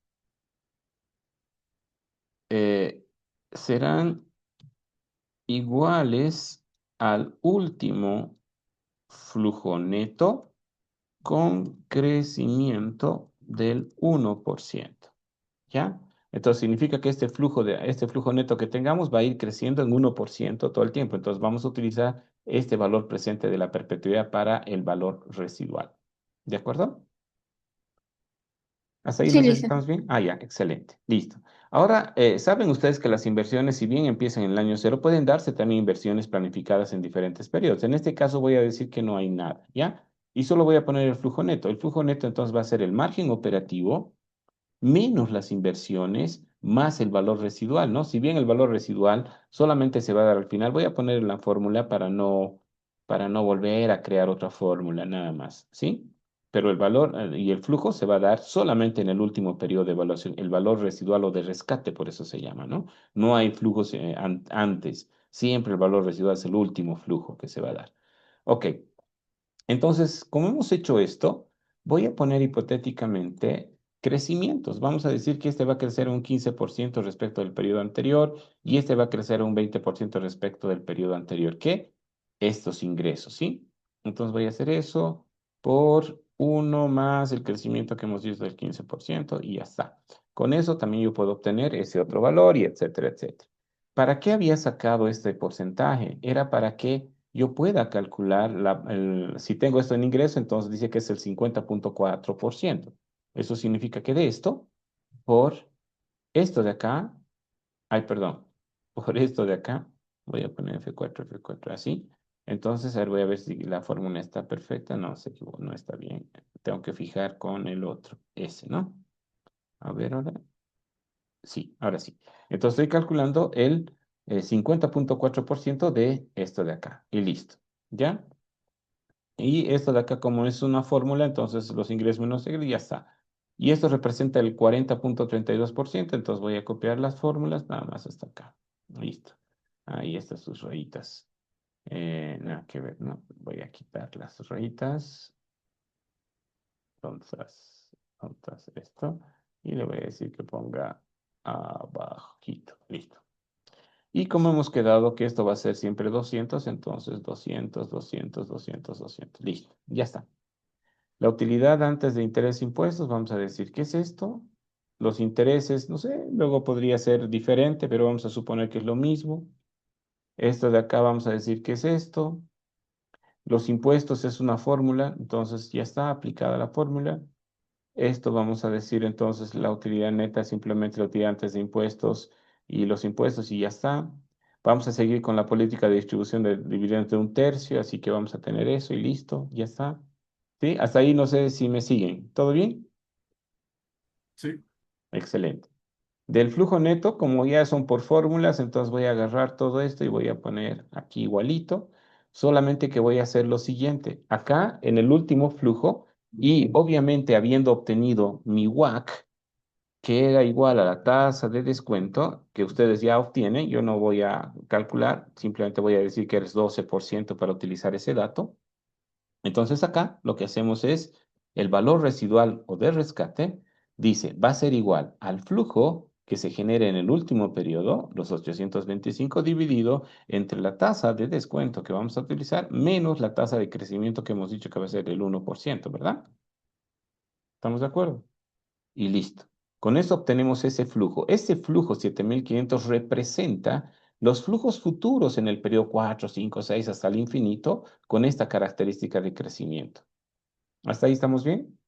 eh, serán iguales al último flujo neto con crecimiento del 1%. ¿Ya? Entonces significa que este flujo neto que tengamos va a ir creciendo en 1% todo el tiempo. Entonces vamos a utilizar este valor presente de la perpetuidad para el valor residual. ¿De acuerdo? ¿Hasta ahí Sí, no sé si Lisa. estamos bien? Ah, ya, excelente. Listo. Ahora, saben ustedes que las inversiones, si bien empiezan en el año cero, pueden darse también inversiones planificadas en diferentes periodos. En este caso voy a decir que no hay nada, ¿ya? Y solo voy a poner el flujo neto. El flujo neto entonces va a ser el margen operativo menos las inversiones más el valor residual, ¿no? Si bien el valor residual solamente se va a dar al final, voy a poner en la fórmula para no volver a crear otra fórmula, nada más, ¿sí? Pero el valor y el flujo se va a dar solamente en el último periodo de evaluación, el valor residual o de rescate, por eso se llama, ¿no? No hay flujos antes, siempre el valor residual es el último flujo que se va a dar. Ok, entonces, como hemos hecho esto, voy a poner hipotéticamente crecimientos. Vamos a decir que este va a crecer un 15% respecto del periodo anterior y este va a crecer un 20% respecto del periodo anterior, que estos ingresos, ¿sí? Entonces voy a hacer eso por uno más el crecimiento que hemos visto del 15% y ya está. Con eso también yo puedo obtener ese otro valor y etcétera, etcétera. ¿Para qué había sacado este porcentaje? Era para que yo pueda calcular, si tengo esto en ingreso, entonces dice que es el 50,4%. Eso significa que de esto, por esto de acá, ay, perdón, por esto de acá, voy a poner F4 así. Entonces, a ver, voy a ver si la fórmula está perfecta. No, se equivocó, no está bien. Tengo que fijar con el otro, ese, ¿no? A ver, ahora. Sí, ahora sí. Entonces estoy calculando el 50,4% de esto de acá. Y listo. ¿Ya? Y esto de acá, como es una fórmula, entonces los ingresos menos egresos y ya está. Y esto representa el 40,32%, entonces voy a copiar las fórmulas nada más hasta acá. Listo. Ahí están sus rayitas. Nada que ver, ¿no? Voy a quitar las rayitas. Entonces esto. Y le voy a decir que ponga abajito. Listo. Y como hemos quedado que esto va a ser siempre 200, entonces 200, 200, 200, 200. Listo, ya está. La utilidad antes de interés e impuestos, vamos a decir, ¿qué es esto? Los intereses, no sé, luego podría ser diferente, pero vamos a suponer que es lo mismo. Esto de acá vamos a decir, ¿qué es esto? Los impuestos es una fórmula, entonces ya está aplicada la fórmula. Esto vamos a decir entonces la utilidad neta es simplemente la utilidad antes de impuestos y los impuestos y ya está. Vamos a seguir con la política de distribución de dividendos de un tercio, así que vamos a tener eso y listo, ya está. ¿Sí? Hasta ahí no sé si me siguen. ¿Todo bien? Sí. Excelente. Del flujo neto, como ya son por fórmulas, entonces voy a agarrar todo esto y voy a poner aquí igualito, solamente que voy a hacer lo siguiente. Acá en el último flujo, y obviamente habiendo obtenido mi WACC, que era igual a la tasa de descuento que ustedes ya obtienen, yo no voy a calcular, simplemente voy a decir que eres 12% para utilizar ese dato. Entonces acá lo que hacemos es el valor residual o de rescate, dice, va a ser igual al flujo que se genere en el último periodo, los 825 dividido entre la tasa de descuento que vamos a utilizar, menos la tasa de crecimiento que hemos dicho que va a ser el 1%, ¿verdad? ¿Estamos de acuerdo? Y listo. Con eso obtenemos ese flujo. Ese flujo 7500 representa los flujos futuros en el periodo 4, 5, 6 hasta el infinito con esta característica de crecimiento. ¿Hasta ahí estamos bien?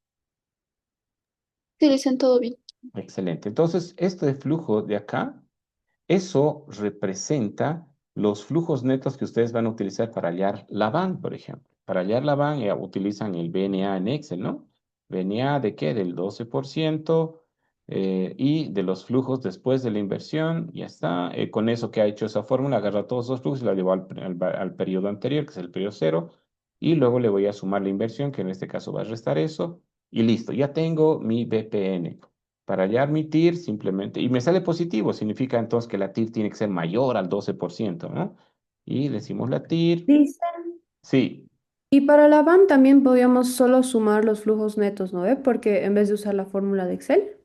Sí, dicen todo bien. Excelente. Entonces, este flujo de acá, eso representa los flujos netos que ustedes van a utilizar para hallar la van, por ejemplo. Para hallar la van, utilizan el BNA en Excel, ¿no? BNA de qué? Del 12% y de los flujos después de la inversión, ya está. Con eso que ha hecho esa fórmula, agarra todos los flujos y la lleva al periodo anterior, que es el periodo cero, y luego le voy a sumar la inversión, que en este caso va a restar eso, y listo, ya tengo mi BPN. Para hallar mi TIR, simplemente, y me sale positivo, significa entonces que la TIR tiene que ser mayor al 12%, ¿no? Y decimos la TIR, Listen. sí, Y para la van también podríamos solo sumar los flujos netos, ¿no ve? Porque en vez de usar la fórmula de Excel.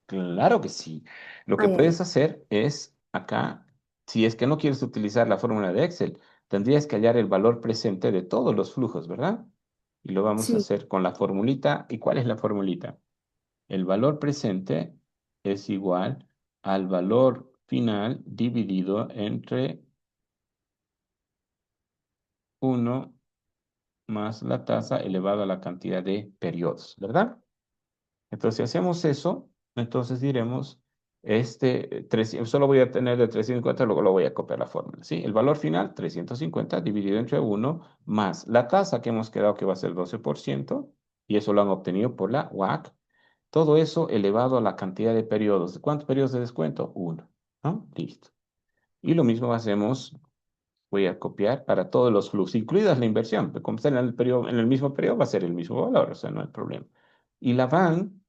claro que sí. Lo que Ay, ay, puedes hacer es acá, si es que no quieres utilizar la fórmula de Excel, tendrías que hallar el valor presente de todos los flujos, ¿verdad? Y lo vamos a sí, hacer con la formulita. ¿Y cuál es la formulita? El valor presente es igual al valor final dividido entre uno más la tasa elevado a la cantidad de periodos, ¿verdad? Entonces, si hacemos eso, entonces diremos, solo voy a tener de 350, luego lo voy a copiar la fórmula, ¿sí? El valor final, 350 dividido entre uno más la tasa que hemos quedado que va a ser 12%, y eso lo han obtenido por la WACC. Todo eso elevado a la cantidad de periodos. ¿Cuántos periodos de descuento? Uno, ¿no? Listo. Y lo mismo hacemos, voy a copiar para todos los flujos, incluidas la inversión, porque como está en el periodo, en el mismo periodo, va a ser el mismo valor, o sea, no hay problema. Y la van,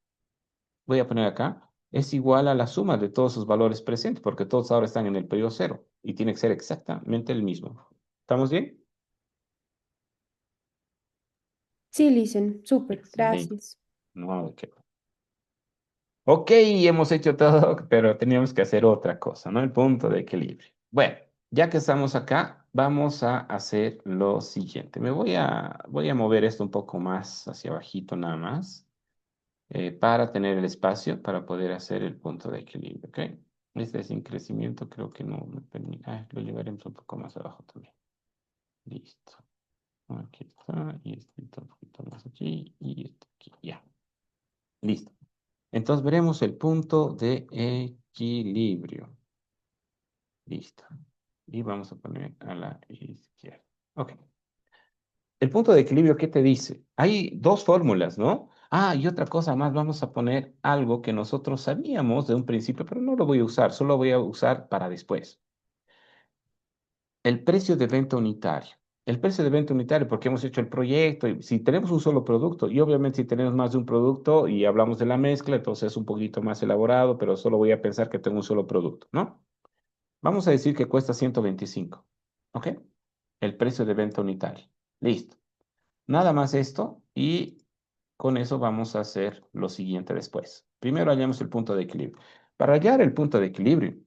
voy a poner acá, es igual a la suma de todos sus valores presentes, porque todos ahora están en el periodo cero, y tiene que ser exactamente el mismo. ¿Estamos bien? sí, listen, súper, Excelente. gracias. No, ok. Ok, hemos hecho todo, pero teníamos que hacer otra cosa, ¿no? El punto de equilibrio. Bueno, ya que estamos acá, vamos a hacer lo siguiente. Voy a mover esto un poco más hacia abajito nada más, para tener el espacio para poder hacer el punto de equilibrio, ¿ok? Este sin crecimiento creo que no me permite. Lo llevaremos un poco más abajo también. Listo. Aquí está, y este un poquito más aquí, y este aquí, ya. Listo. Entonces veremos el punto de equilibrio. Listo. Y vamos a poner a la izquierda. Ok. El punto de equilibrio, ¿qué te dice? Hay dos fórmulas, ¿no? Ah, y otra cosa más, vamos a poner algo que nosotros sabíamos de un principio, pero no lo voy a usar, solo voy a usar para después. El precio de venta unitario. El precio de venta unitario, porque hemos hecho el proyecto, y si tenemos un solo producto, y obviamente si tenemos más de un producto y hablamos de la mezcla, entonces es un poquito más elaborado, pero solo voy a pensar que tengo un solo producto, ¿no? Vamos a decir que cuesta 125, ¿ok? El precio de venta unitario. Listo. Nada más esto y con eso vamos a hacer lo siguiente después. Primero hallamos el punto de equilibrio. Para hallar el punto de equilibrio,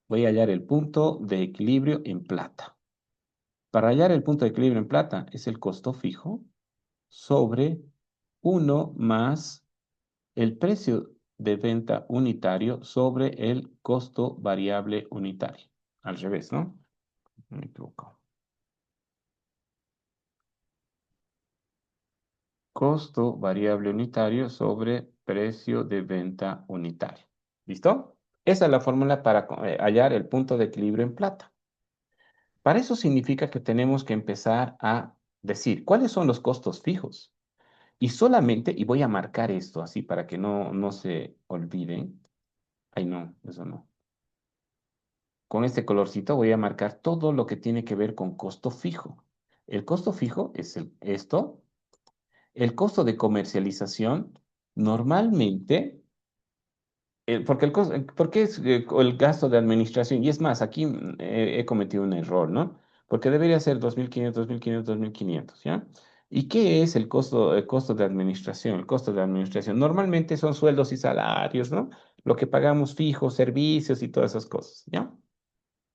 voy a hallar el punto de equilibrio en plata. Para hallar el punto de equilibrio en plata es el costo fijo sobre 1 más el precio de venta unitario sobre el costo variable unitario. Al revés, ¿no? Me equivoco. Costo variable unitario sobre precio de venta unitario. ¿Listo? Esa es la fórmula para hallar el punto de equilibrio en plata. Para eso significa que tenemos que empezar a decir cuáles son los costos fijos. Y solamente, y voy a marcar esto así para que no se olviden. Ay, no, eso no. Con este colorcito voy a marcar todo lo que tiene que ver con costo fijo. El costo fijo es esto. El costo de comercialización normalmente, porque es el gasto de administración. Y es más, aquí he cometido un error, ¿no? Porque debería ser 2.500, 2.500, 2.500, ¿ya? ¿Y qué es el costo de administración? El costo de administración normalmente son sueldos y salarios, ¿no? Lo que pagamos fijos, servicios y todas esas cosas, ¿ya?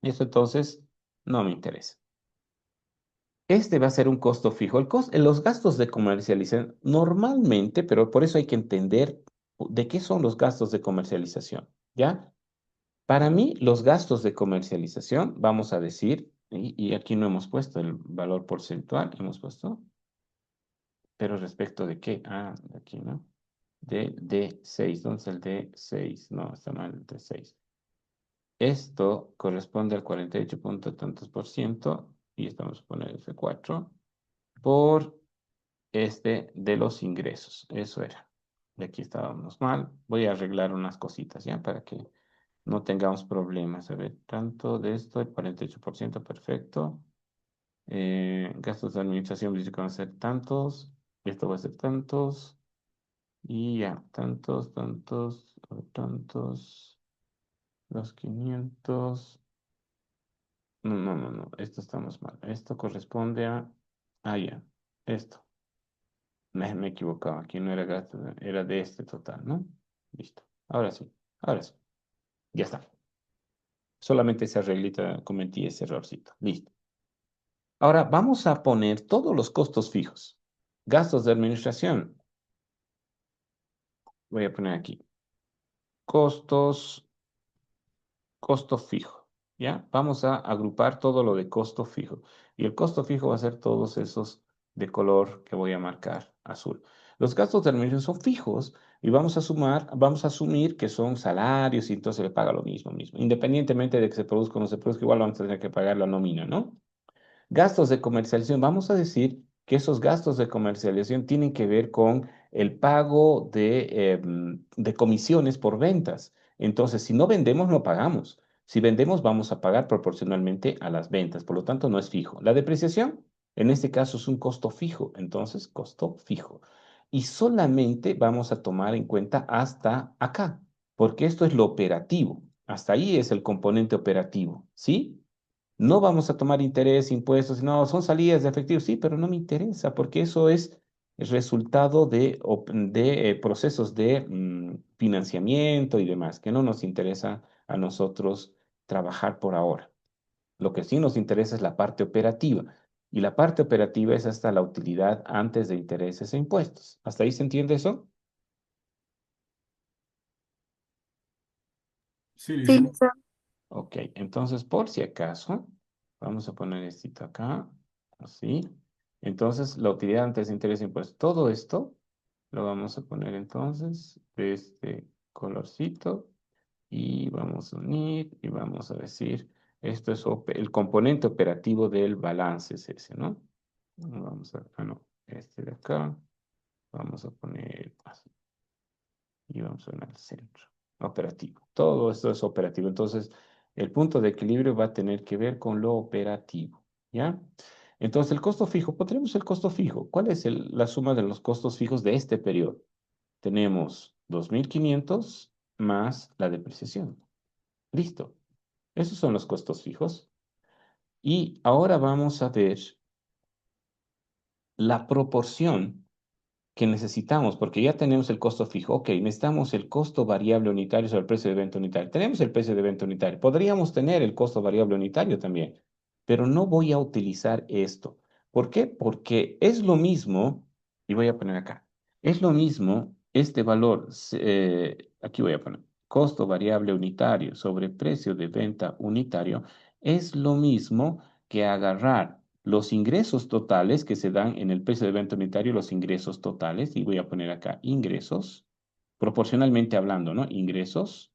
Eso entonces no me interesa. Este va a ser un costo fijo. Los gastos de comercialización normalmente, pero por eso hay que entender de qué son los gastos de comercialización, ¿ya? Para mí, los gastos de comercialización, vamos a decir, y aquí no hemos puesto el valor porcentual, hemos puesto, pero respecto de qué, de aquí, ¿no? De D6, ¿dónde está el D6? No, está mal el D6. Esto corresponde al 48 punto tantos por ciento, y estamos a poner F4, por este de los ingresos. Eso era. De aquí estábamos mal. Voy a arreglar unas cositas, ¿ya? Para que no tengamos problemas. A ver, tanto de esto, el 48%, perfecto. Gastos de administración dice que van a ser tantos. Esto va a ser tantos. Y ya, tantos, tantos, tantos. Los 500. No, no, no, no. Esto estamos mal. Esto corresponde a... ya. Esto. Me he equivocado. Aquí no era gasto, era de este total, ¿no? Listo. Ahora sí. Ahora sí. Ya está. Solamente esa reglita cometí ese errorcito. Listo. Ahora vamos a poner todos los costos fijos. Gastos de administración. Voy a poner aquí. Costos, costo fijo. ¿Ya? Vamos a agrupar todo lo de costo fijo. Y el costo fijo va a ser todos esos de color que voy a marcar azul. Los gastos de administración son fijos y vamos a asumir que son salarios y entonces se le paga lo mismo. Independientemente de que se produzca o no se produzca, igual vamos a tener que pagar la nómina, ¿no? Gastos de comercialización. Vamos a decir que esos gastos de comercialización tienen que ver con el pago de comisiones por ventas. Entonces, si no vendemos, no pagamos. Si vendemos, vamos a pagar proporcionalmente a las ventas. Por lo tanto, no es fijo. La depreciación, en este caso, es un costo fijo. Entonces, costo fijo. Y solamente vamos a tomar en cuenta hasta acá, porque esto es lo operativo. Hasta ahí es el componente operativo, ¿sí? No vamos a tomar interés, impuestos, no, son salidas de efectivo, sí, pero no me interesa porque eso es el resultado de procesos de financiamiento y demás, que no nos interesa a nosotros trabajar por ahora. Lo que sí nos interesa es la parte operativa. Y la parte operativa es hasta la utilidad antes de intereses e impuestos. ¿Hasta ahí se entiende eso? Sí, Sí, listo. listo. Ok, entonces por si acaso, vamos a poner esto acá, así. Entonces, la utilidad antes de interés e impuestos. Todo esto lo vamos a poner entonces de este colorcito y vamos a unir y vamos a decir, esto es el componente operativo del balance es ese, ¿no? Vamos a, no, este de acá, vamos a poner así y vamos a poner al centro. Operativo. Todo esto es operativo. Entonces, el punto de equilibrio va a tener que ver con lo operativo. ¿Ya? Entonces, el costo fijo, podremos el costo fijo. ¿Cuál es la suma de los costos fijos de este periodo? Tenemos 2.500 más la depreciación. Listo. Esos son los costos fijos. Y ahora vamos a ver la proporción que necesitamos, porque ya tenemos el costo fijo. Ok, necesitamos el costo variable unitario sobre el precio de venta unitario. Tenemos el precio de venta unitario. Podríamos tener el costo variable unitario también, pero no voy a utilizar esto. ¿Por qué? Porque es lo mismo. Y voy a poner acá. Es lo mismo, este valor, aquí voy a poner, costo variable unitario sobre precio de venta unitario, es lo mismo que agarrar los ingresos totales que se dan en el precio de venta unitario, los ingresos totales, y voy a poner acá ingresos, proporcionalmente hablando, ¿no? Ingresos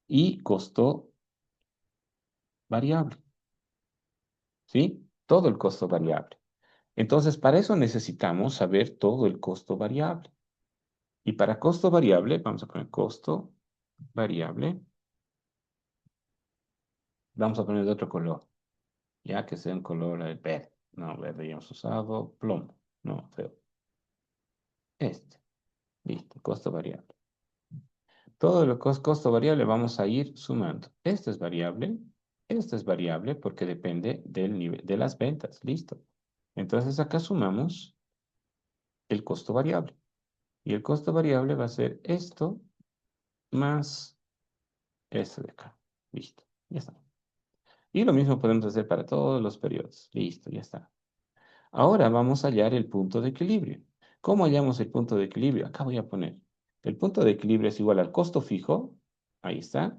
y costo variable, ¿sí? Todo el costo variable. Entonces, para eso necesitamos saber todo el costo variable. Y para costo variable, vamos a poner costo variable. Vamos a poner de otro color, ya que sea un color verde. No, verde ya hemos usado. Plomo. No, feo. Este. Listo, costo variable. Todo el costo variable vamos a ir sumando. Este es variable. Este es variable porque depende del nivel de las ventas. Listo. Entonces acá sumamos el costo variable. Y el costo variable va a ser esto más esto de acá. Listo. Ya está. Y lo mismo podemos hacer para todos los periodos. Listo, ya está. Ahora vamos a hallar el punto de equilibrio. ¿Cómo hallamos el punto de equilibrio? Acá voy a poner. El punto de equilibrio es igual al costo fijo, ahí está,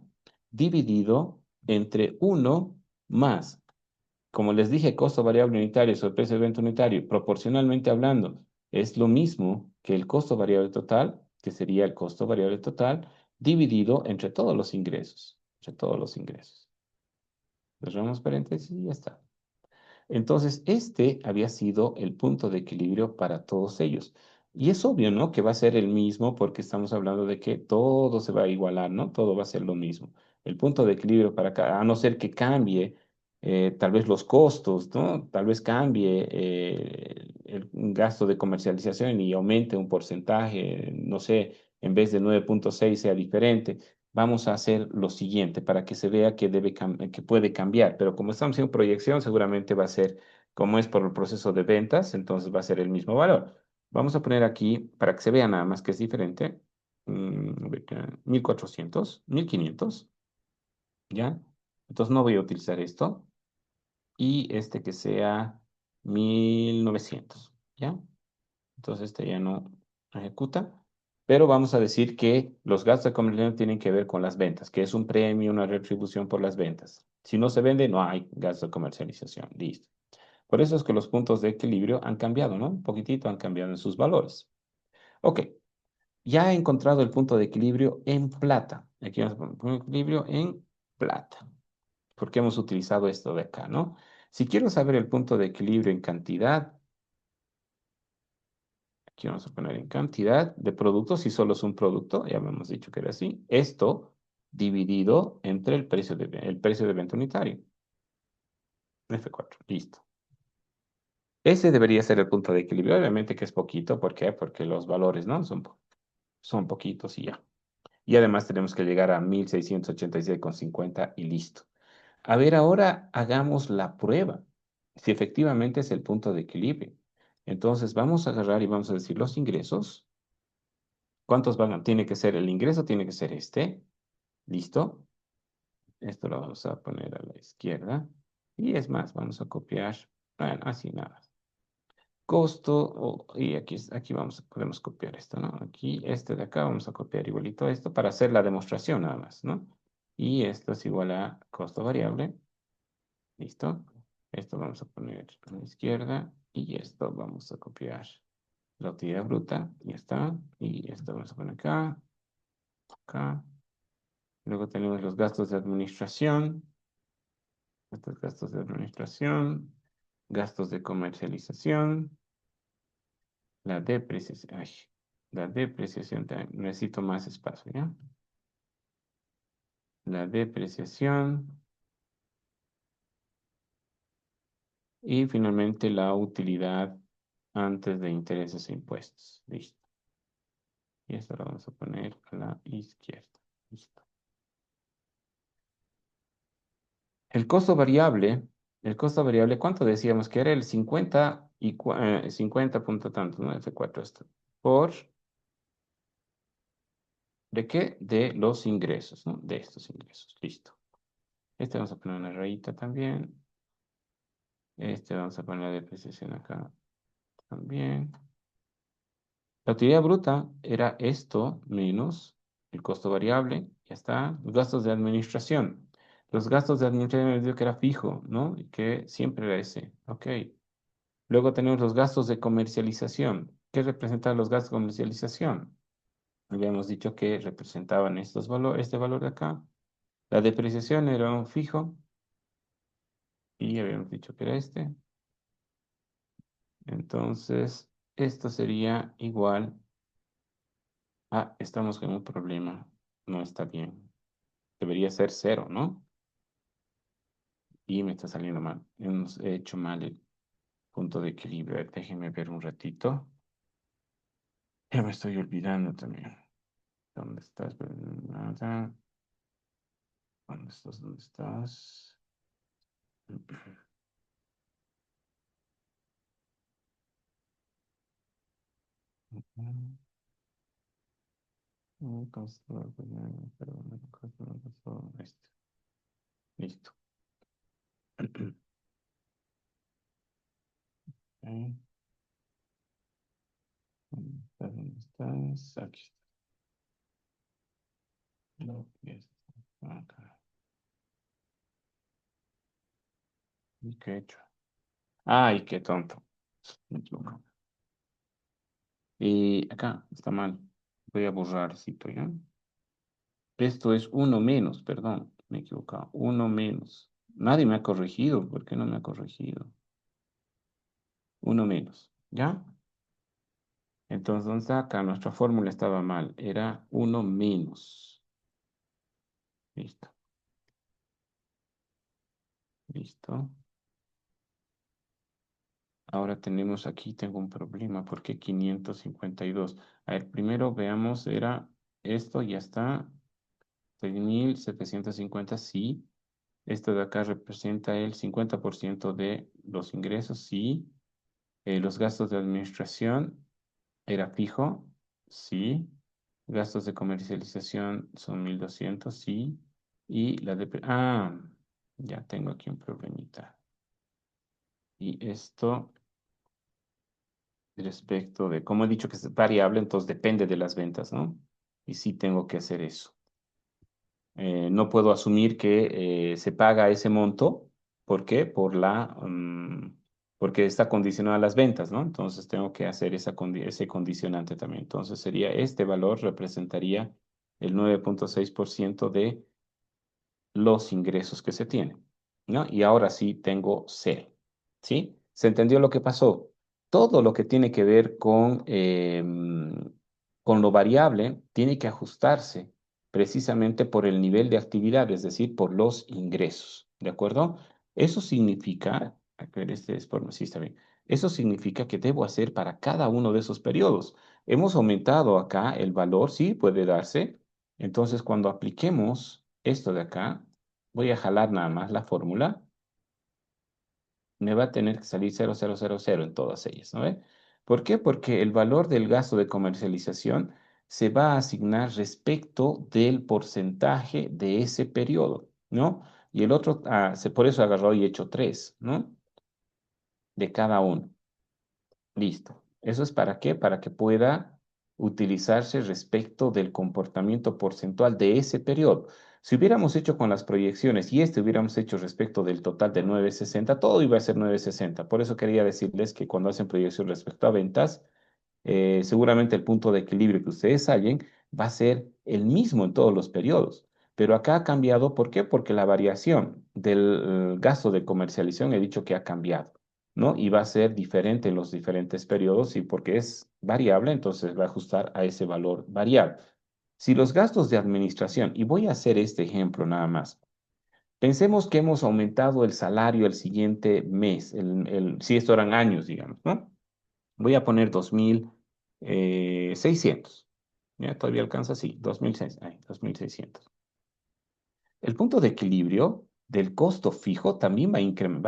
dividido entre uno más, como les dije, costo variable unitario sobre precio de venta unitario, proporcionalmente hablando, es lo mismo que el costo variable total, que sería el costo variable total, dividido entre todos los ingresos. Entre todos los ingresos. Cerramos paréntesis y ya está. Entonces, este había sido el punto de equilibrio para todos ellos. Y es obvio, ¿no? Que va a ser el mismo porque estamos hablando de que todo se va a igualar, ¿no? Todo va a ser lo mismo. El punto de equilibrio para acá, a no ser que cambie tal vez los costos, ¿no? Tal vez cambie el gasto de comercialización y aumente un porcentaje, no sé, en vez de 9,6 sea diferente. Vamos a hacer lo siguiente para que se vea que que puede cambiar, pero como estamos en proyección, seguramente va a ser, como es por el proceso de ventas, entonces va a ser el mismo valor. Vamos a poner aquí, para que se vea nada más que es diferente, 1400, 1500, ¿ya? Entonces no voy a utilizar esto, y este que sea 1900, ¿ya? Entonces este ya no ejecuta. Pero vamos a decir que los gastos de comercialización tienen que ver con las ventas, que es un premio, una retribución por las ventas. Si no se vende, no hay gasto de comercialización. Listo. Por eso es que los puntos de equilibrio han cambiado, ¿no? Un poquitito han cambiado en sus valores. Ok. Ya he encontrado el punto de equilibrio en plata. Aquí vamos a poner punto de equilibrio en plata. Porque hemos utilizado esto de acá, ¿no? Si quiero saber el punto de equilibrio en cantidad, aquí vamos a poner en cantidad de productos, si solo es un producto, ya habíamos dicho que era así. Esto dividido entre el precio de venta unitario. F4, listo. Ese debería ser el punto de equilibrio. Obviamente que es poquito, ¿por qué? Porque los valores, ¿no? Son poquitos y ya. Y además tenemos que llegar a 1686,50 y listo. A ver, ahora hagamos la prueba. Si efectivamente es el punto de equilibrio. Entonces vamos a agarrar y vamos a decir los ingresos. ¿Cuántos van a? Tiene que ser el ingreso, tiene que ser este. ¿Listo? Esto lo vamos a poner a la izquierda. Y es más, vamos a copiar. Bueno, así nada. Costo, y aquí podemos copiar esto, ¿no? Aquí, este de acá, vamos a copiar igualito a esto para hacer la demostración nada más, ¿no? Y esto es igual a costo variable. ¿Listo? Esto vamos a poner a la izquierda y esto vamos a copiar la utilidad bruta. Ya está. Y esto vamos a poner acá, acá. Luego tenemos los gastos de administración. Estos gastos de administración. Gastos de comercialización. La depreciación. Ay, la depreciación también. Necesito más espacio, ¿ya? La depreciación. Y finalmente la utilidad antes de intereses e impuestos. Listo. Y esto lo vamos a poner a la izquierda. Listo. El costo variable, ¿cuánto decíamos que era? El 50 y 50 punto tanto, ¿no? F4 esto. Por, ¿de qué? De los ingresos, ¿no? De estos ingresos. Listo. Este vamos a poner una rayita también. Este vamos a poner la depreciación acá también. La utilidad bruta era esto menos el costo variable, ya está, los gastos de administración. Los gastos de administración me dijo que era fijo, ¿no? Y que siempre era ese. Ok. Luego tenemos los gastos de comercialización. ¿Qué representan los gastos de comercialización? Habíamos dicho que representaban estos valores, este valor de acá. La depreciación era un fijo y habíamos dicho que era este. Entonces, esto sería igual a, estamos con un problema. No está bien. Debería ser cero, ¿no? Y me está saliendo mal. Hemos hecho mal el punto de equilibrio. A ver, déjenme ver un ratito. Ya me estoy olvidando también. ¿Dónde estás? Nada. ¿Dónde estás? ¿Dónde estás? Este. Listo. Ok. ¿Dónde estás? ¿Dónde estás? Aquí está. No, ya está. Acá. ¿Y qué he hecho? Ay, qué tonto. Me equivoco. Y acá está mal. Voy a borrar, cito, ¿ya? Esto es uno menos, perdón, me he equivocado. Uno menos. Nadie me ha corregido. ¿Por qué no me ha corregido? Uno menos, ¿ya? Entonces, ¿dónde está acá? Nuestra fórmula estaba mal. Era uno menos. Listo, listo. Ahora tenemos aquí, tengo un problema. ¿Por qué 552? A ver, primero veamos, era esto, ya está. 6.750, sí. Esto de acá representa el 50% de los ingresos, sí. Los gastos de administración era fijo, sí. Gastos de comercialización son 1.200, sí. Y la de... Ah, ya tengo aquí un problemita. Y esto respecto de, como he dicho que es variable, entonces depende de las ventas, ¿no? Y sí tengo que hacer eso. No puedo asumir que se paga ese monto. ¿Por qué? Porque está condicionado a las ventas, ¿no? Entonces tengo que hacer ese condicionante también. Entonces sería este valor representaría el 9,6% de los ingresos que se tienen, ¿no? Y ahora sí tengo cero, ¿sí? ¿Se entendió lo que pasó? Todo lo que tiene que ver con lo variable tiene que ajustarse precisamente por el nivel de actividad, es decir, por los ingresos, ¿de acuerdo? Eso significa, a ver, este es por, sí, está bien. Eso significa que debo hacer para cada uno de esos periodos. Hemos aumentado acá el valor, sí, puede darse. Entonces, cuando apliquemos esto de acá, voy a jalar nada más la fórmula, me va a tener que salir 0,000 en todas ellas, ¿no ve? ¿Por qué? Porque el valor del gasto de comercialización se va a asignar respecto del porcentaje de ese periodo, ¿no? Y el otro, por eso agarró y hecho 3, ¿no? De cada uno. Listo. ¿Eso es para qué? Para que pueda utilizarse respecto del comportamiento porcentual de ese periodo. Si hubiéramos hecho con las proyecciones y este hubiéramos hecho respecto del total de 960, todo iba a ser 960. Por eso quería decirles que cuando hacen proyección respecto a ventas, seguramente el punto de equilibrio que ustedes hallen va a ser el mismo en todos los periodos. Pero acá ha cambiado, ¿por qué? Porque la variación del gasto de comercialización he dicho que ha cambiado, ¿no? Y va a ser diferente en los diferentes periodos y porque es variable, entonces va a ajustar a ese valor variable. Si los gastos de administración, y voy a hacer este ejemplo nada más, pensemos que hemos aumentado el salario el siguiente mes, si esto eran años, digamos, ¿no? Voy a poner 2.600. ¿Ya? Todavía alcanza, sí, 2.600. El punto de equilibrio del costo fijo también va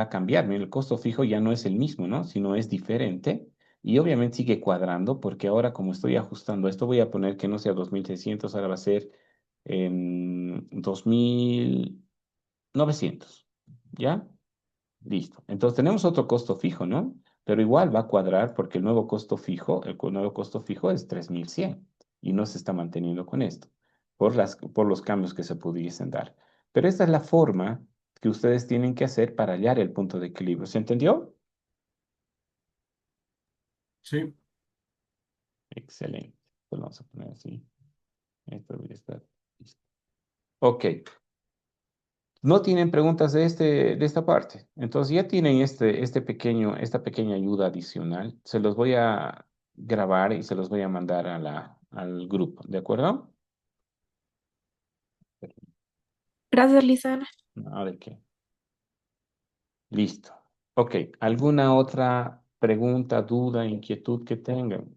a cambiar. Mira, el costo fijo ya no es el mismo, ¿no? Sino es diferente. Y obviamente sigue cuadrando porque ahora como estoy ajustando esto, voy a poner que no sea 2.600, ahora va a ser 2.900. ¿Ya? Listo. Entonces tenemos otro costo fijo, ¿no? pero igual va a cuadrar porque el nuevo costo fijo, nuevo costo fijo es 3.100 y no se está manteniendo con esto por los cambios que se pudiesen dar. Pero esta es la forma que ustedes tienen que hacer para hallar el punto de equilibrio. ¿Se entendió? Sí. Excelente. Pues vamos a poner así. Esto debería estar listo. Ok. No tienen preguntas de esta parte. Entonces ya tienen esta pequeña ayuda adicional. Se los voy a grabar y se los voy a mandar al grupo. ¿De acuerdo? Gracias, Lizana. No, ¿de qué? Listo. Ok. ¿Alguna otra pregunta, duda, inquietud que tengan?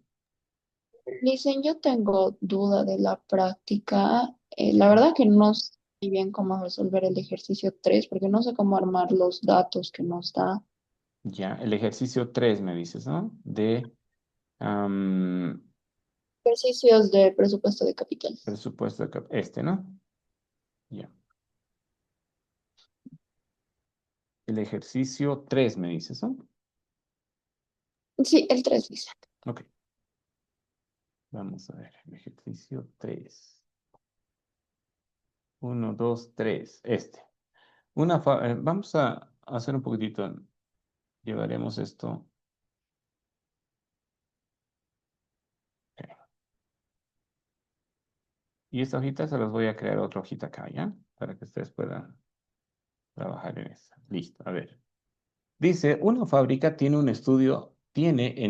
Dicen, yo tengo duda de la práctica. La verdad que no sé muy bien cómo resolver el ejercicio 3 porque no sé cómo armar los datos que nos da. Ya, el ejercicio 3 me dices, ¿no? Am, Ejercicios de presupuesto de capital. presupuesto, ¿no? Ya. El ejercicio 3 me dices, ¿no? Sí, el 3 dice. Ok. Vamos a ver, el ejercicio 3. Uno, 2, 3. Vamos a hacer un poquitito. Llevaremos esto. Ok. Y esta hojita se las voy a crear otra hojita acá, ¿ya? Para que ustedes puedan trabajar en esta. Listo, a ver. Dice, una fábrica tiene en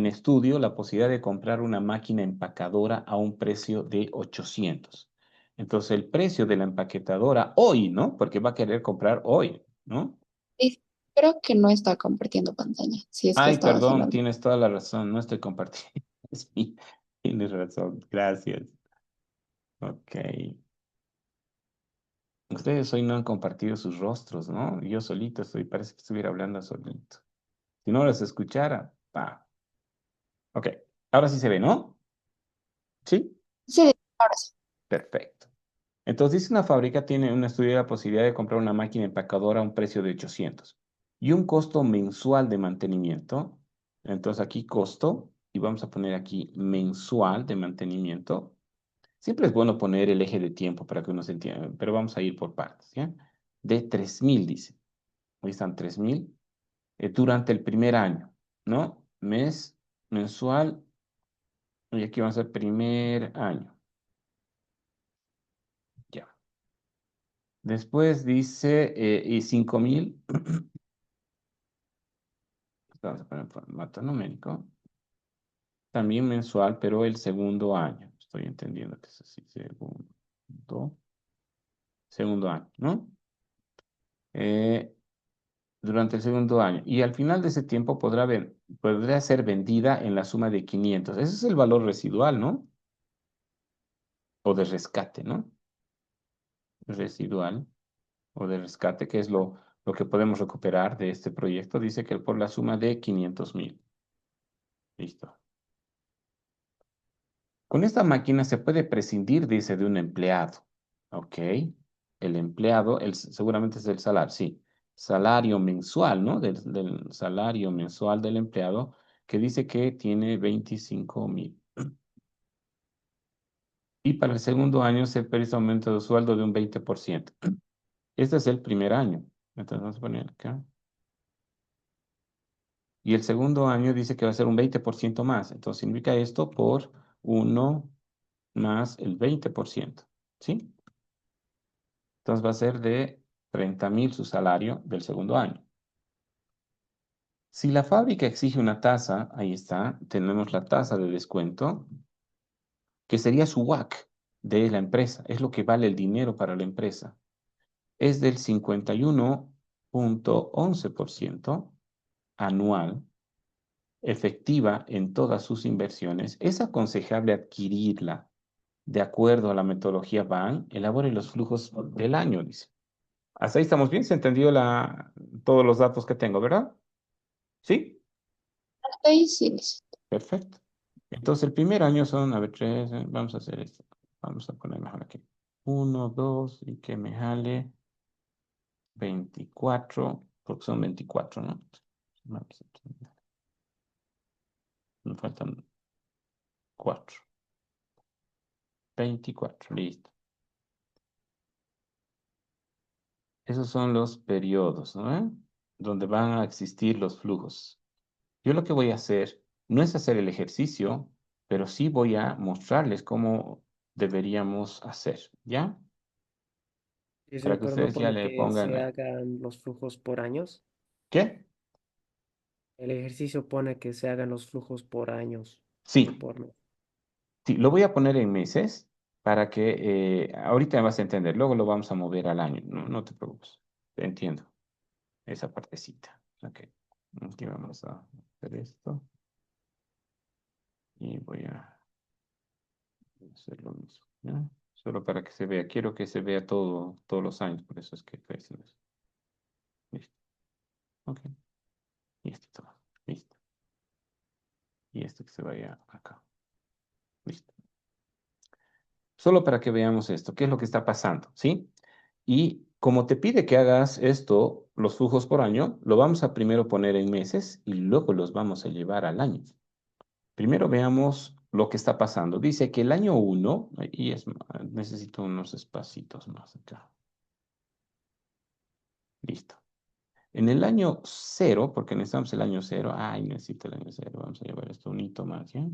estudio la posibilidad de comprar una máquina empacadora a un precio de 800. Entonces, el precio de la empaquetadora hoy, ¿no? Porque va a querer comprar hoy, ¿no? Y creo que no está compartiendo pantalla, si es que Ay, estabas perdón, hablando. tienes toda la razón, no estoy compartiendo. Sí, tienes razón, gracias. Ok. Ustedes hoy no han compartido sus rostros, ¿no? Yo solito estoy, parece que estuviera hablando solito. Si no los escuchara, pa. Ok, ahora sí se ve, ¿no? Sí, Sí, ahora sí. perfecto. Entonces, dice una fábrica tiene un estudio de la posibilidad de comprar una máquina empacadora a un precio de 800 y un costo mensual de mantenimiento. Entonces, aquí costo, y vamos a poner aquí mensual de mantenimiento. Siempre es bueno poner el eje de tiempo para que uno se entienda, pero vamos a ir por partes, ¿ya? De 3.000, dice. Ahí están 3.000 durante el primer año, ¿no? Mes, mensual, y aquí vamos a hacer primer año, ya. Después dice, y 5.000, vamos a poner en formato numérico, también mensual, pero el segundo año. Estoy entendiendo que es así, segundo año, ¿no? Eh, durante el segundo año. Y al final de ese tiempo podrá ser vendida en la suma de 500. Ese es el valor residual, ¿no? O de rescate, ¿no? Residual o de rescate, que es lo que podemos recuperar de este proyecto. Dice que por la suma de 500.000. Listo. Con esta máquina se puede prescindir, dice, de un empleado. ¿Ok? El empleado, seguramente es el salario, sí. Salario mensual, ¿no? Del salario mensual del empleado, que dice que tiene 25.000. Y para el segundo año se prevé aumento de sueldo de un 20%. Este es el primer año. Entonces vamos a poner acá. Y el segundo año dice que va a ser un 20% más. Entonces significa esto por uno más el 20%. ¿Sí? Entonces va a ser de 30.000 su salario del segundo año. Si la fábrica exige una tasa, ahí está, tenemos la tasa de descuento, que sería su WAC de la empresa, es lo que vale el dinero para la empresa. Es del 51.11% anual, efectiva en todas sus inversiones. Es aconsejable adquirirla de acuerdo a la metodología BAN, elabore los flujos del año, dice. Hasta ahí estamos bien, se entendió todos los datos que tengo, ¿verdad? ¿Sí? Hasta ahí sí dice. Perfecto. Entonces, el primer año son, a ver, tres, vamos a hacer esto. Vamos a poner mejor aquí. Uno, dos, y que me jale 24, porque son 24, ¿no? Vamos a poner. Me faltan 4. 24, listo. Esos son los periodos, ¿no? Donde van a existir los flujos. Yo lo que voy a hacer no es hacer el ejercicio, pero sí voy a mostrarles cómo deberíamos hacer, ¿ya? Para Dice, que pero no ustedes ya pone le que pongan se ahí. hagan los flujos por años. ¿Qué? El ejercicio pone que se hagan los flujos por años, no Sí, por mes. sí, lo voy a poner en meses para que ahorita me vas a entender, luego lo vamos a mover al año, no, no te preocupes, te entiendo esa partecita. Ok, aquí vamos a hacer esto y voy a hacer lo mismo, ¿ya? Solo para que se vea, quiero que se vea todo, todos los años, por eso es que estoy haciendo eso. Listo, ok, y esto todo, listo, y esto que se vaya acá, listo. Solo para que veamos esto, qué es lo que está pasando, ¿sí? Y como te pide que hagas esto, los flujos por año, lo vamos a primero poner en meses y luego los vamos a llevar al año. Primero veamos lo que está pasando. Dice que el año 1, y necesito unos espacitos más acá. Listo. En el año 0, porque necesitamos el año 0, ay, necesito el año 0, vamos a llevar esto un hito más, ¿ya?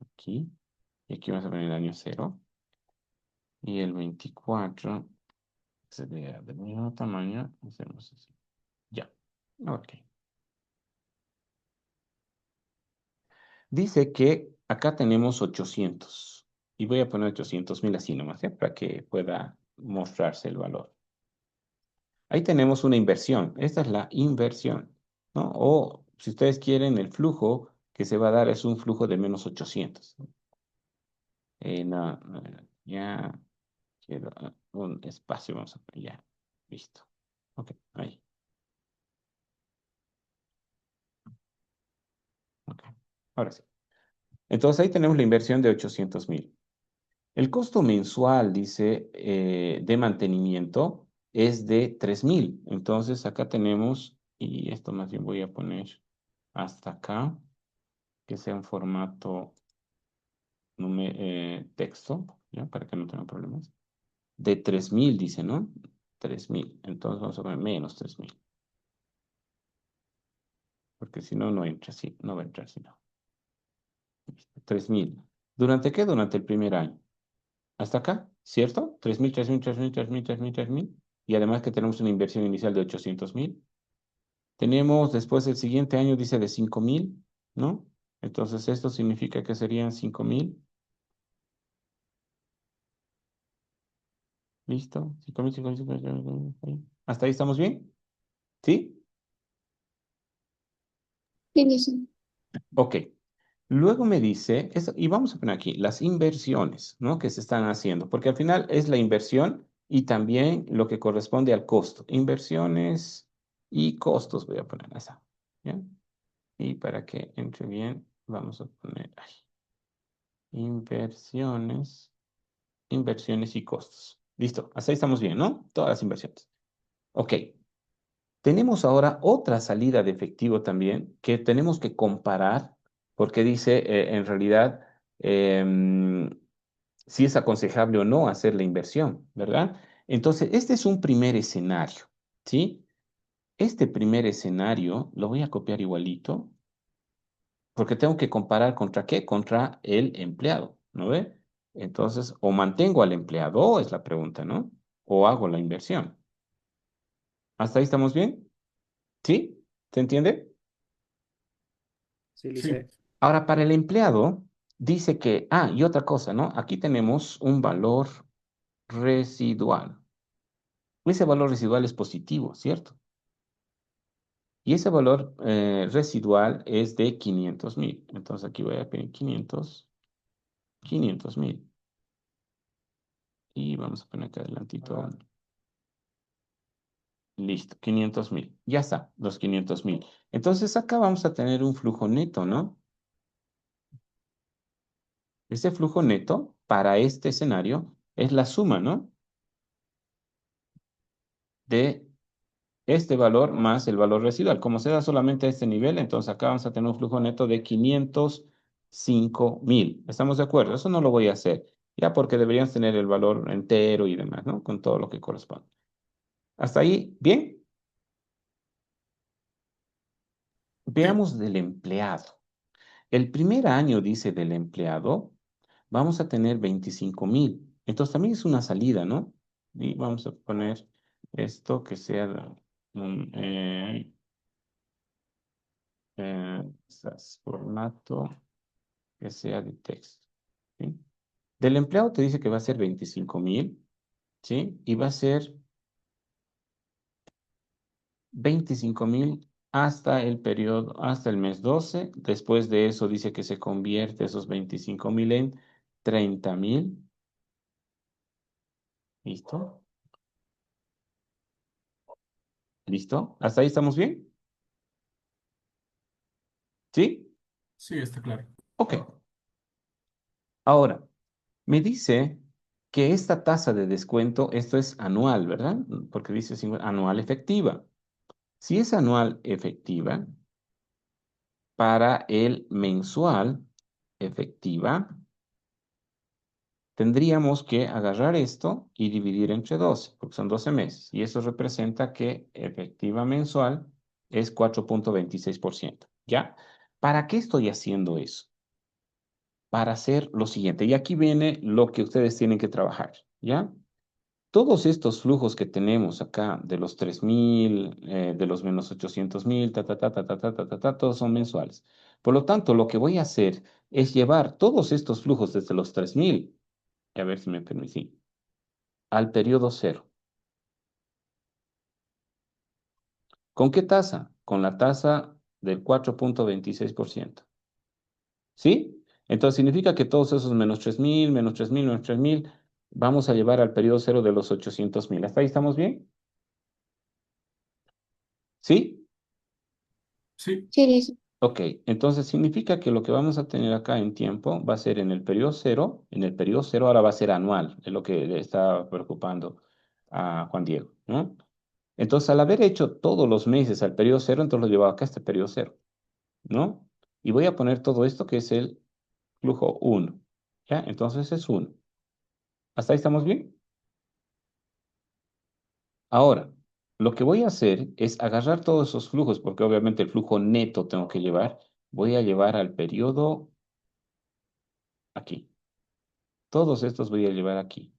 Aquí, y aquí vamos a poner el año 0, y el 24 sería del mismo tamaño, hacemos así. Ya, ok. Dice que acá tenemos 800 y voy a poner 800.000 así nomás, ¿ya? Para que pueda mostrarse el valor. Ahí tenemos una inversión. Esta es la inversión, ¿no? O si ustedes quieren, el flujo que se va a dar es un flujo de menos 800. No, ya quiero un espacio, vamos a poner ya. Listo. Ok, ahí. Ok, ahora sí. Entonces ahí tenemos la inversión de 800.000. El costo mensual, dice, de mantenimiento es de 3.000. Entonces acá tenemos, y esto más bien voy a poner hasta acá, que sea en formato texto, ¿ya? Para que no tenga problemas. De 3.000, dice, ¿no? 3.000. Entonces vamos a poner menos 3.000. Porque si no, no entra así, no va a entrar así, no. 3.000. ¿Durante qué? Durante el primer año. Hasta acá, ¿cierto? 3.000, 3.000, 3.000, 3.000, 3.000, 3.000. Y además que tenemos una inversión inicial de 800.000. Tenemos después el siguiente año, dice de 5.000, ¿no? Entonces esto significa que serían 5.000. ¿Listo? 5.000, 5.000, 5.000. ¿Hasta ahí estamos bien? ¿Sí? Sí, dice. Ok. Luego me dice, y vamos a poner aquí, las inversiones, ¿no? Que se están haciendo, porque al final es la inversión y también lo que corresponde al costo. Inversiones y costos, voy a poner esa. ¿Ya? Y para que entre bien, vamos a poner ahí. Inversiones, inversiones y costos. Listo, hasta ahí estamos bien, ¿no? Todas las inversiones. Ok. Tenemos ahora otra salida de efectivo también que tenemos que comparar porque dice en realidad em, si es aconsejable o no hacer la inversión, ¿verdad? Entonces, este es un primer escenario, ¿sí? Este primer escenario lo voy a copiar igualito porque tengo que comparar contra qué, contra el empleado, ¿no ve? Entonces, o mantengo al empleado, es la pregunta, ¿no? O hago la inversión. ¿Hasta ahí estamos bien? ¿Sí? ¿Se entiende? Sí, Sí, dice, Ahora, para el empleado, dice que, y otra cosa, ¿no? Aquí tenemos un valor residual. Ese valor residual es positivo, ¿cierto? Y ese valor residual es de 500.000. Entonces aquí voy a poner 500.000. Y vamos a poner acá adelantito. ajá, Listo, 500.000. Ya está, los 500.000. Entonces acá vamos a tener un flujo neto, ¿no? Ese flujo neto para este escenario es la suma, ¿no? De este valor más el valor residual. Como se da solamente a este nivel, entonces acá vamos a tener un flujo neto de 505.000. ¿Estamos de acuerdo? Eso no lo voy a hacer, ya porque deberíamos tener el valor entero y demás, ¿no? Con todo lo que corresponde. ¿Hasta ahí? ¿Bien? Sí, Veamos del empleado. El primer año, dice, del empleado, vamos a tener 25.000. Entonces también es una salida, ¿no? Y vamos a poner esto que sea un formato que sea de texto. ¿Sí? Del empleado te dice que va a ser 25.000, ¿sí? Y va a ser 25.000 hasta el periodo, hasta el mes 12. Después de eso dice que se convierte esos 25.000 en 30.000. ¿Listo? ¿Listo? ¿Hasta ahí estamos bien? ¿Sí? sí, está claro. Ok. Ahora, me dice que esta tasa de descuento, esto es anual, ¿verdad? Porque dice anual efectiva. Si es anual efectiva, para el mensual efectiva, tendríamos que agarrar esto y dividir entre 12, porque son 12 meses. Y eso representa que efectiva mensual es 4.26%. ¿Ya? ¿Para qué estoy haciendo eso? Para hacer lo siguiente. Y aquí viene lo que ustedes tienen que trabajar. ¿Ya? Todos estos flujos que tenemos acá, de los 3.000, de los menos 800.000, todos son mensuales. Por lo tanto, lo que voy a hacer es llevar todos estos flujos desde los 3.000, a ver si me permití, al periodo cero. ¿Con qué tasa? Con la tasa del 4.26%. ¿Sí? Entonces significa que todos esos menos 3.000, menos 3.000, menos 3.000, vamos a llevar al periodo cero de los 800.000. ¿Hasta ahí estamos bien? ¿Sí? Sí, Sí, listo. Ok, entonces significa que lo que vamos a tener acá en tiempo va a ser en el periodo cero ahora va a ser anual, es lo que le está preocupando a Juan Diego, ¿no? Entonces, al haber hecho todos los meses al periodo cero, entonces lo llevo acá a este periodo cero, ¿no? Y voy a poner todo esto que es el flujo uno, ¿ya? Entonces es uno. ¿Hasta ahí estamos bien? Ahora, lo que voy a hacer es agarrar todos esos flujos, porque obviamente el flujo neto tengo que llevar, voy a llevar al periodo aquí. Todos estos voy a llevar aquí.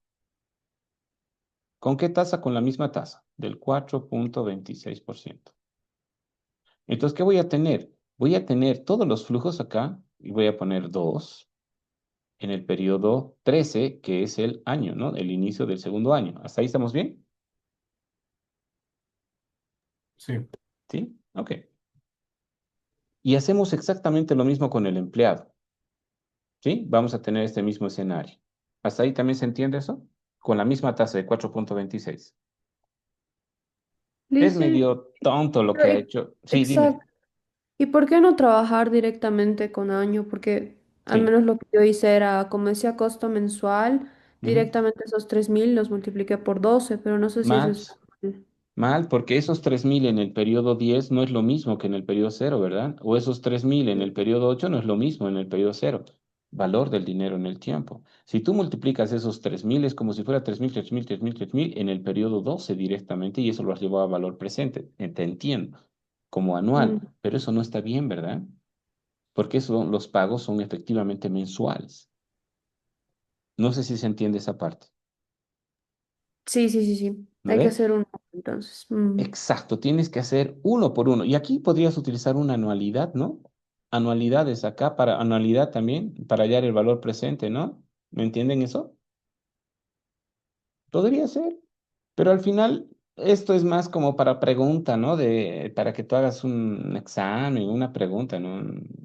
¿Con qué tasa? Con la misma tasa, del 4.26%. Entonces, ¿qué voy a tener? Voy a tener todos los flujos acá y voy a poner 2 en el periodo 13, que es el año, ¿no? El inicio del segundo año. ¿Hasta ahí estamos bien? sí, ¿Sí? Ok. Y hacemos exactamente lo mismo con el empleado, ¿sí? Vamos a tener este mismo escenario. ¿Hasta ahí también se entiende eso? Con la misma tasa de 4.26. Es Listo. medio tonto lo que Pero, ha hecho. Sí, dime. exacto. ¿Y por qué no trabajar directamente con año? Porque al Sí. menos lo que yo hice era, como decía, costo mensual, Ujú. directamente esos 3.000 los multipliqué por 12, pero no sé si eso Mal. está mal. Mal, porque esos 3.000 en el periodo 10 no es lo mismo que en el periodo cero, ¿verdad? O esos 3.000 en el periodo 8 no es lo mismo en el periodo cero. Valor del dinero en el tiempo. Si tú multiplicas esos 3.000 es como si fuera 3.000, 3.000, 3.000, 3.000 en el periodo 12 directamente y eso lo has llevado a valor presente. Te entiendo, como Mm, anual, pero eso no está bien, ¿verdad? Porque los pagos son efectivamente mensuales. No sé si se entiende esa parte, sí, sí, sí, sí. ¿no Hay que ve? hacer uno entonces. Exacto, tienes que hacer uno por uno. Y aquí podrías utilizar una anualidad, ¿no? Anualidades acá para anualidad también, para hallar el valor presente, ¿no? ¿Me entienden eso? Podría ser. Pero al final, esto es más como para pregunta, ¿no? Para que tú hagas un examen, una pregunta, ¿no?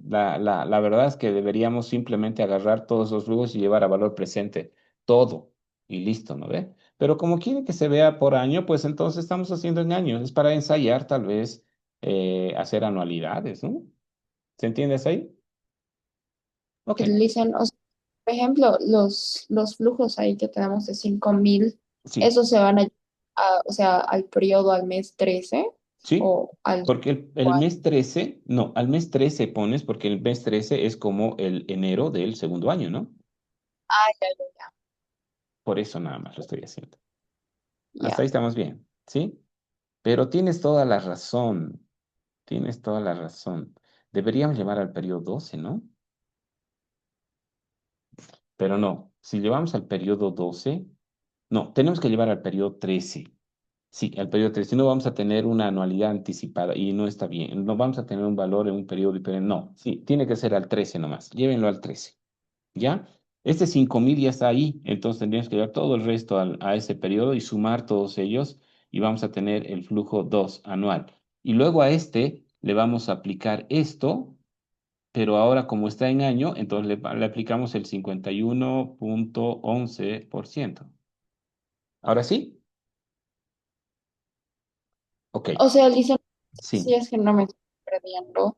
La verdad es que deberíamos simplemente agarrar todos los flujos y llevar a valor presente todo y listo, ¿no ve? Pero como quiere que se vea por año, pues entonces estamos haciendo en años. Es para ensayar, tal vez, hacer anualidades, ¿no? ¿Se entiende eso ahí? Ok, Utilizan, o sea, por ejemplo, los flujos ahí que tenemos de 5.000, sí. esos se van o sea, al periodo, al mes 13. ¿sí? o al Porque el cual. mes 13, no, al mes 13 pones, porque el mes 13 es como el enero del segundo año, ¿no? Ah, ya, ya, Por eso nada más lo estoy haciendo. Hasta ya. ahí estamos bien, ¿sí? Pero tienes toda la razón, tienes toda la razón. Deberíamos llevar al periodo 12, ¿no? Pero no, si llevamos al periodo 12, no, tenemos que llevar al periodo 13. Sí, al periodo 13. Si no vamos a tener una anualidad anticipada y no está bien. No vamos a tener un valor en un periodo diferente. No, sí, tiene que ser al 13 nomás. Llévenlo al 13. ¿Ya? Este 5.000 ya está ahí, entonces tendríamos que llevar todo el resto a ese periodo y sumar todos ellos y vamos a tener el flujo 2 anual. Y luego a este le vamos a aplicar esto, pero ahora como está en año, entonces le aplicamos el 51.11%. Ahora sí, ok, O sea, Lisa, si sí, es que no me estoy perdiendo.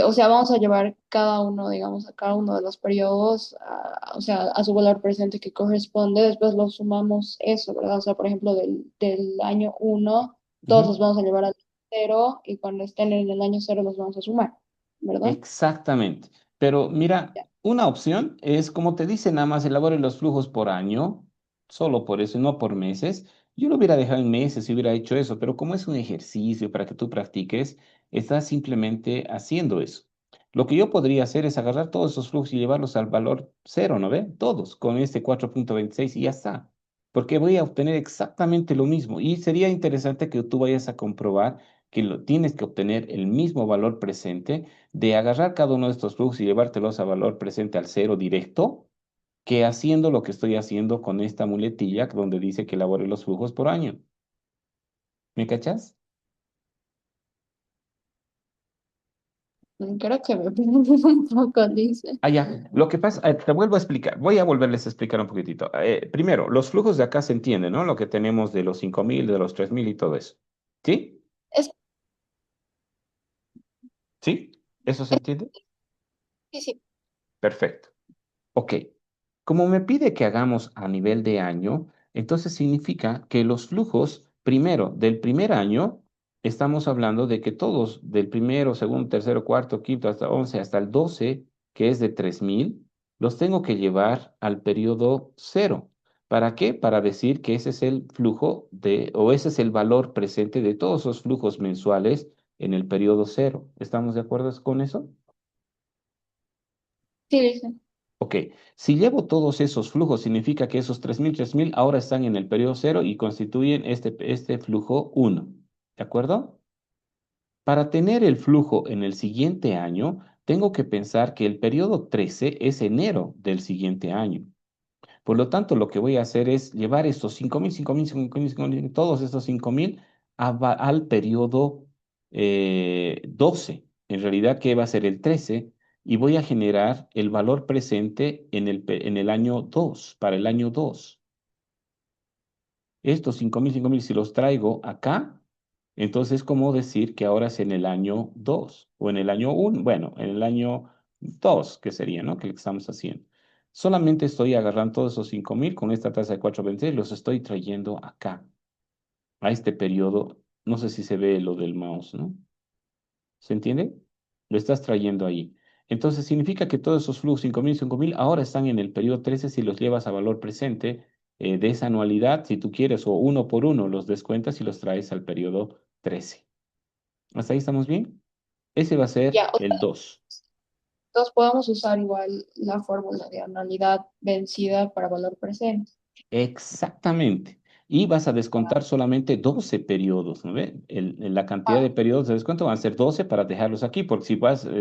O sea, vamos a llevar cada uno, digamos, a cada uno de los periodos, o sea, a su valor presente que corresponde, después lo sumamos eso, ¿verdad? O sea, por ejemplo, del año uno todos ujú, los vamos a llevar al cero y cuando estén en el año cero los vamos a sumar, ¿verdad? exactamente. Pero mira, Ya. una opción es, como te dice, nada más elabore los flujos por año, solo por eso y no por meses. Yo lo hubiera dejado en meses si hubiera hecho eso, pero como es un ejercicio para que tú practiques, estás simplemente haciendo eso. Lo que yo podría hacer es agarrar todos esos flujos y llevarlos al valor cero, ¿no ve? Todos, con este 4.26 y ya está. Porque voy a obtener exactamente lo mismo. Y sería interesante que tú vayas a comprobar que tienes que obtener el mismo valor presente de agarrar cada uno de estos flujos y llevártelos a valor presente al cero directo, que haciendo lo que estoy haciendo con esta muletilla donde dice que elabore los flujos por año. ¿Me cachas? Creo que me perdí un poco, dice. Ah, ya. Lo que pasa, te vuelvo a explicar. Voy a volverles a explicar un poquitito. Primero, los flujos de acá se entienden, ¿no? Lo que tenemos de los 5.000, de los 3.000 y todo eso. ¿Sí? Es, ¿Sí? ¿Eso se entiende? sí, sí. Perfecto. Ok. Como me pide que hagamos a nivel de año, entonces significa que los flujos, primero, del primer año, estamos hablando de que todos, del primero, segundo, tercero, cuarto, quinto, hasta 11, hasta el 12, que es de 3.000, los tengo que llevar al periodo cero. ¿Para qué? Para decir que ese es el flujo o ese es el valor presente de todos los flujos mensuales en el periodo cero. ¿Estamos de acuerdo con eso? Sí, dice. Ok, si llevo todos esos flujos, significa que esos 3.000 ahora están en el periodo cero y constituyen este flujo uno. ¿De acuerdo? Para tener el flujo en el siguiente año, tengo que pensar que el periodo 13 es enero del siguiente año. Por lo tanto, lo que voy a hacer es llevar estos 5.000, 5.000, 5.000, 5.000, todos estos 5.000 al periodo 12. En realidad, que va a ser el 13, y voy a generar el valor presente en el año 2 para el año 2. Estos 5.000, si los traigo acá, entonces es como decir que ahora es en el año 2 o en el año uno, bueno, en el año 2 que sería, ¿no? Que estamos haciendo. Solamente estoy agarrando todos esos 5.000 con esta tasa de 4.26, los estoy trayendo acá, a este periodo. No sé si se ve lo del mouse, ¿no? ¿Se entiende? Lo estás trayendo ahí. Entonces significa que todos esos flujos 5.000 ahora están en el periodo 13 si los llevas a valor presente de esa anualidad, si tú quieres, o uno por uno los descuentas y los traes al periodo 13. ¿Hasta ahí estamos bien? Ese va a ser Ya, o el 2. entonces podemos usar igual la fórmula de anualidad vencida para valor presente. Exactamente. Y vas a descontar solamente 12 periodos, ¿no ve? La cantidad de Ah, periodos de descuento van a ser 12 para dejarlos aquí, porque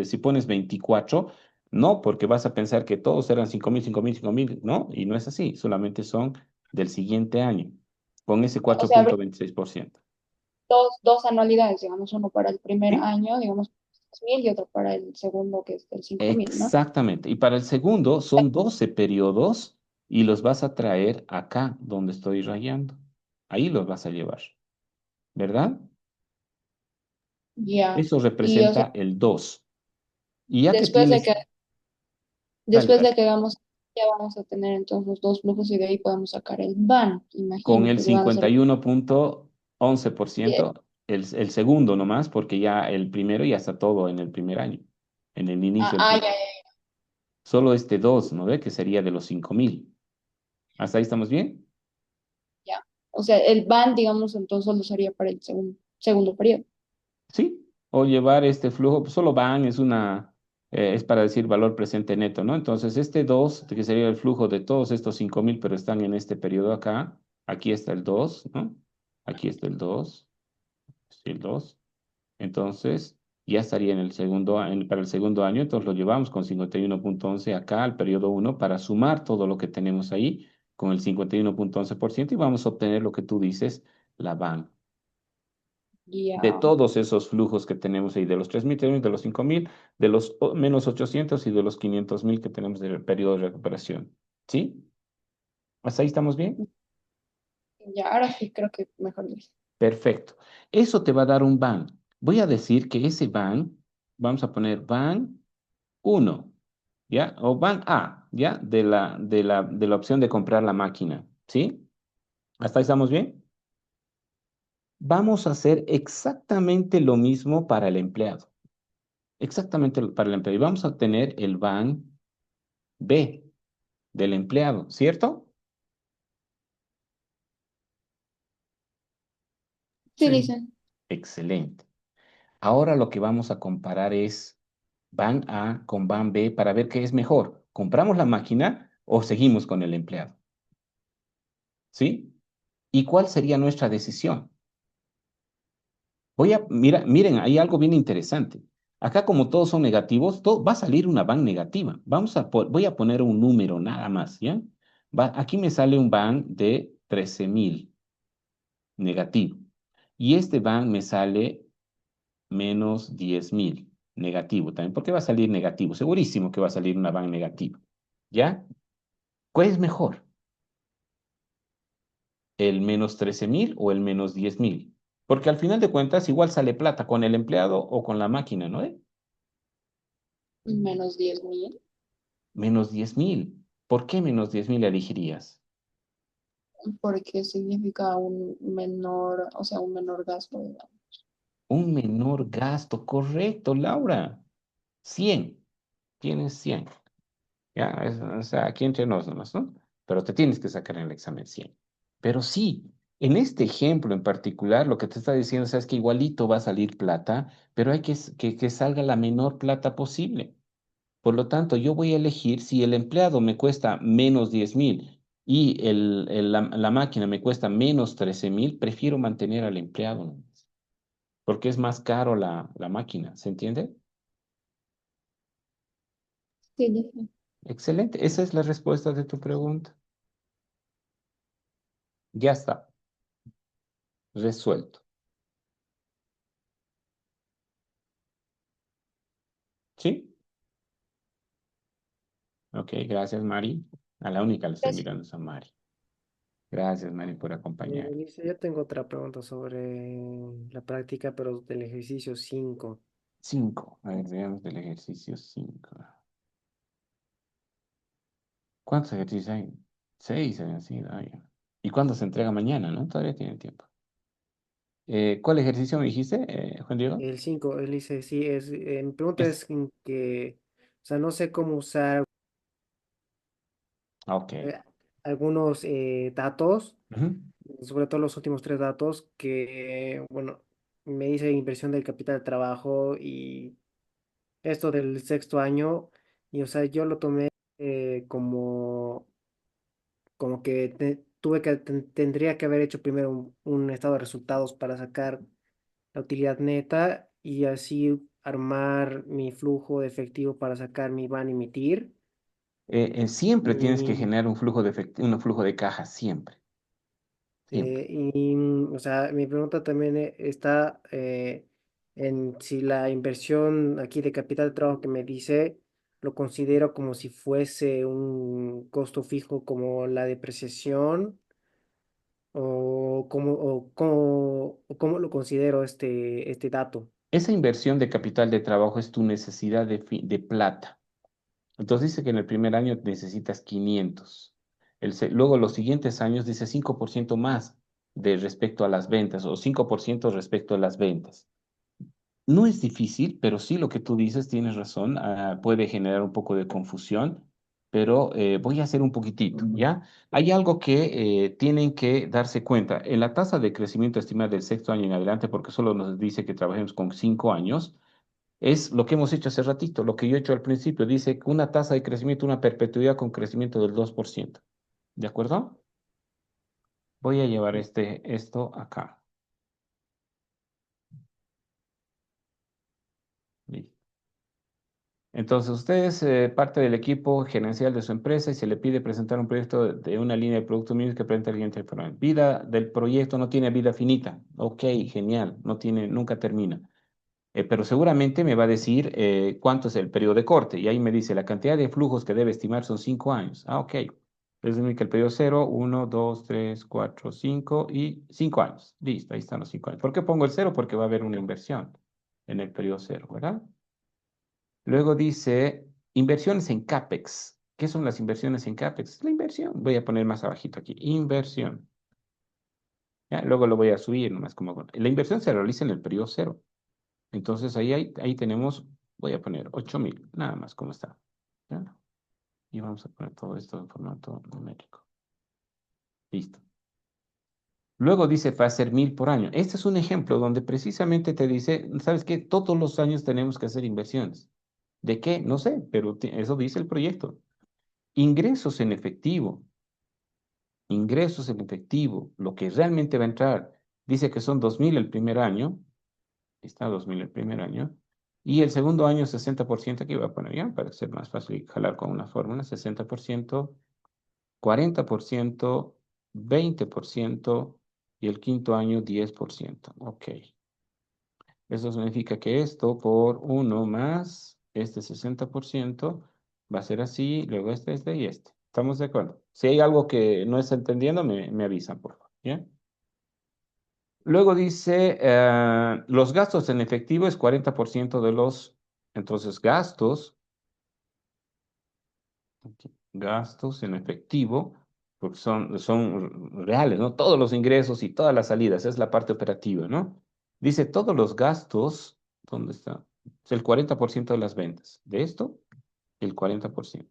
si pones 24, no, porque vas a pensar que todos eran 5.000, 5.000, 5.000, ¿no? Y no es así, solamente son del siguiente año, con ese o sea, habría 4.26%. dos anualidades, digamos, uno para el primer ¿Sí? año, digamos, 3.000 y otro para el segundo, que es el 5.000, ¿no? Exactamente. Y para el segundo son 12 periodos y los vas a traer acá donde estoy rayando. Ahí los vas a llevar, ¿verdad? Ya. Eso Y, o sea, representa el 2. Y ya que después de tienes, que, dale, después de dale, que hagamos, ya vamos a tener entonces los dos flujos y de ahí podemos sacar el van, con imagino, el porque van a ser 51.11%, el segundo nomás, porque ya el primero ya está todo en el primer año, en el inicio del Ya, primer. ya, Solo este 2, ¿no ve? Que sería de los 5.000. ¿Hasta ahí estamos bien? ya. O sea, el ban, digamos, entonces solo sería para el segundo periodo. Sí. O llevar este flujo, pues solo van, es para decir valor presente neto, ¿no? Entonces, este 2 que sería el flujo de todos estos 5.000, pero están en este periodo acá. Aquí está el 2, ¿no? Aquí está el 2, sí, el 2. Entonces, ya estaría en el para el segundo año, entonces lo llevamos con 51.11 acá al periodo uno para sumar todo lo que tenemos ahí con el 51.11% y vamos a obtener lo que tú dices, la van. De Ya. todos esos flujos que tenemos ahí, de los 3.000, de los 5.000, de los menos 800 y de los 500.000 que tenemos del periodo de recuperación. ¿Sí? ¿Hasta ahí estamos bien? Ya, ahora sí creo que mejor dicho. Perfecto. Eso te va a dar un van. Voy a decir que ese van, vamos a poner van uno, ¿ya? O van A, ¿ya? De la opción de comprar la máquina, ¿sí? ¿Hasta ahí estamos bien? Vamos a hacer exactamente lo mismo para el empleado. Exactamente para el empleado. Y vamos a obtener el van B del empleado, ¿cierto? Sí, Sí. dicen. Excelente. Ahora lo que vamos a comparar es van A con van B para ver qué es mejor. ¿Compramos la máquina o seguimos con el empleado? ¿Sí? ¿Y cuál sería nuestra decisión? Miren, hay algo bien interesante. Acá como todos son negativos, va a salir una van negativa. Voy a poner un número nada más, ¿ya? Aquí me sale un van de 13.000 negativo. Y este van me sale menos 10.000 negativo también. ¿Por qué va a salir negativo? Segurísimo que va a salir una van negativa. ¿Ya? ¿Cuál es mejor? ¿El menos 13.000 o el menos 10.000? Porque al final de cuentas igual sale plata con el empleado o con la máquina, ¿no? Menos 10.000. Menos 10.000. ¿Por qué menos 10.000 elegirías? Porque significa un menor, o sea, un menor gasto, digamos. Un menor gasto, correcto, Laura. 100. Tienes 100. Ya, o sea, aquí entre nos nomás, ¿no? Pero te tienes que sacar en el examen 100. Pero sí, en este ejemplo en particular, lo que te está diciendo es que igualito va a salir plata, pero hay que salga la menor plata posible. Por lo tanto, yo voy a elegir si el empleado me cuesta menos 10.000 y la máquina me cuesta menos 13.000, prefiero mantener al empleado, ¿no? Porque es más caro la máquina, ¿se entiende? Sí, dicen. Excelente, esa es la respuesta de tu pregunta. Ya está, resuelto. ¿Sí? Ok, gracias, Mari. A la única le estoy Gracias. mirando es a Mari. Gracias, Mari, por acompañar. Lisa, yo tengo otra pregunta sobre la práctica, pero del ejercicio 5. 5. A ver, veamos del ejercicio 5. ¿Cuántos ejercicios hay? 6 habían sido. Ah, ya. ¿Y cuándo se entrega mañana, no? Todavía tienen tiempo. ¿Cuál ejercicio me dijiste, Juan Diego? El 5, él dice, sí, mi pregunta Es. es en que, o sea, no sé cómo usar Ok. eh, algunos datos, Ujú. sobre todo los últimos tres datos, que, bueno, me dice inversión del capital de trabajo y esto del sexto año, y o sea, yo lo tomé como que tendría que haber hecho primero un estado de resultados para sacar la utilidad neta y así armar mi flujo de efectivo para sacar mi van y mi TIR. Siempre tienes que Y, generar un flujo de caja, siempre. Siempre. o sea, mi pregunta también está en si la inversión aquí de capital de trabajo que me dice lo considero como si fuese un costo fijo como la depreciación o cómo lo considero este dato. Esa inversión de capital de trabajo es tu necesidad de plata. Entonces dice que en el primer año necesitas 500. Luego los siguientes años dice 5% más. de respecto a las ventas o 5% respecto a las ventas. No es difícil, pero sí lo que tú dices, tienes razón, puede generar un poco de confusión, pero voy a hacer un poquitito, ¿ya? Hay algo que tienen que darse cuenta. En la tasa de crecimiento estimada del sexto año en adelante, porque solo nos dice que trabajemos con 5 años, es lo que hemos hecho hace ratito, lo que yo he hecho al principio, dice que una tasa de crecimiento, una perpetuidad con crecimiento del 2%. ¿De acuerdo? Voy a llevar esto acá. Listo. Entonces, usted es parte del equipo gerencial de su empresa y se le pide presentar un proyecto de una línea de producto mínimo que presenta el siguiente programa. Vida del proyecto no tiene vida finita. Ok, genial, no tiene, nunca termina. Pero seguramente me va a decir cuánto es el periodo de corte. Y ahí me dice la cantidad de flujos que debe estimar son 5 años. Ah, ok. Es decir, que el periodo 0, 1, 2, 3, 4, 5 y 5 años. Listo, ahí están los 5 años. ¿Por qué pongo el 0? Porque va a haber una inversión en el periodo 0, ¿verdad? Luego dice inversiones en CAPEX. ¿Qué son las inversiones en CAPEX? La inversión. Voy a poner más abajito aquí. Inversión. ¿Ya? Luego lo voy a subir nomás como. La inversión se realiza en el periodo 0. Entonces ahí tenemos, voy a poner 8.000, nada más como está. ¿Ya? Y vamos a poner todo esto en formato numérico. Listo. Luego dice va a ser 1.000 por año. Este es un ejemplo donde precisamente te dice, ¿sabes qué? Todos los años tenemos que hacer inversiones. ¿De qué? No sé, pero eso dice el proyecto. Ingresos en efectivo. Ingresos en efectivo. Lo que realmente va a entrar. Dice que son 2.000 el primer año. Está 2.000 el primer año. Y el segundo año 60%, aquí voy a poner ya para ser más fácil jalar con una fórmula, 60%, 40%, 20% y el quinto año 10%. Ok. Eso significa que esto por 1 más este 60% va a ser así, luego este y este. ¿Estamos de acuerdo? Si hay algo que no está entendiendo, me avisan, por favor. ¿Ya? Luego dice, los gastos en efectivo es 40% de los, entonces gastos en efectivo, porque son reales, ¿no? Todos los ingresos y todas las salidas, es la parte operativa, ¿no? Dice, todos los gastos, ¿dónde está? Es el 40% de las ventas. De esto, el 40%.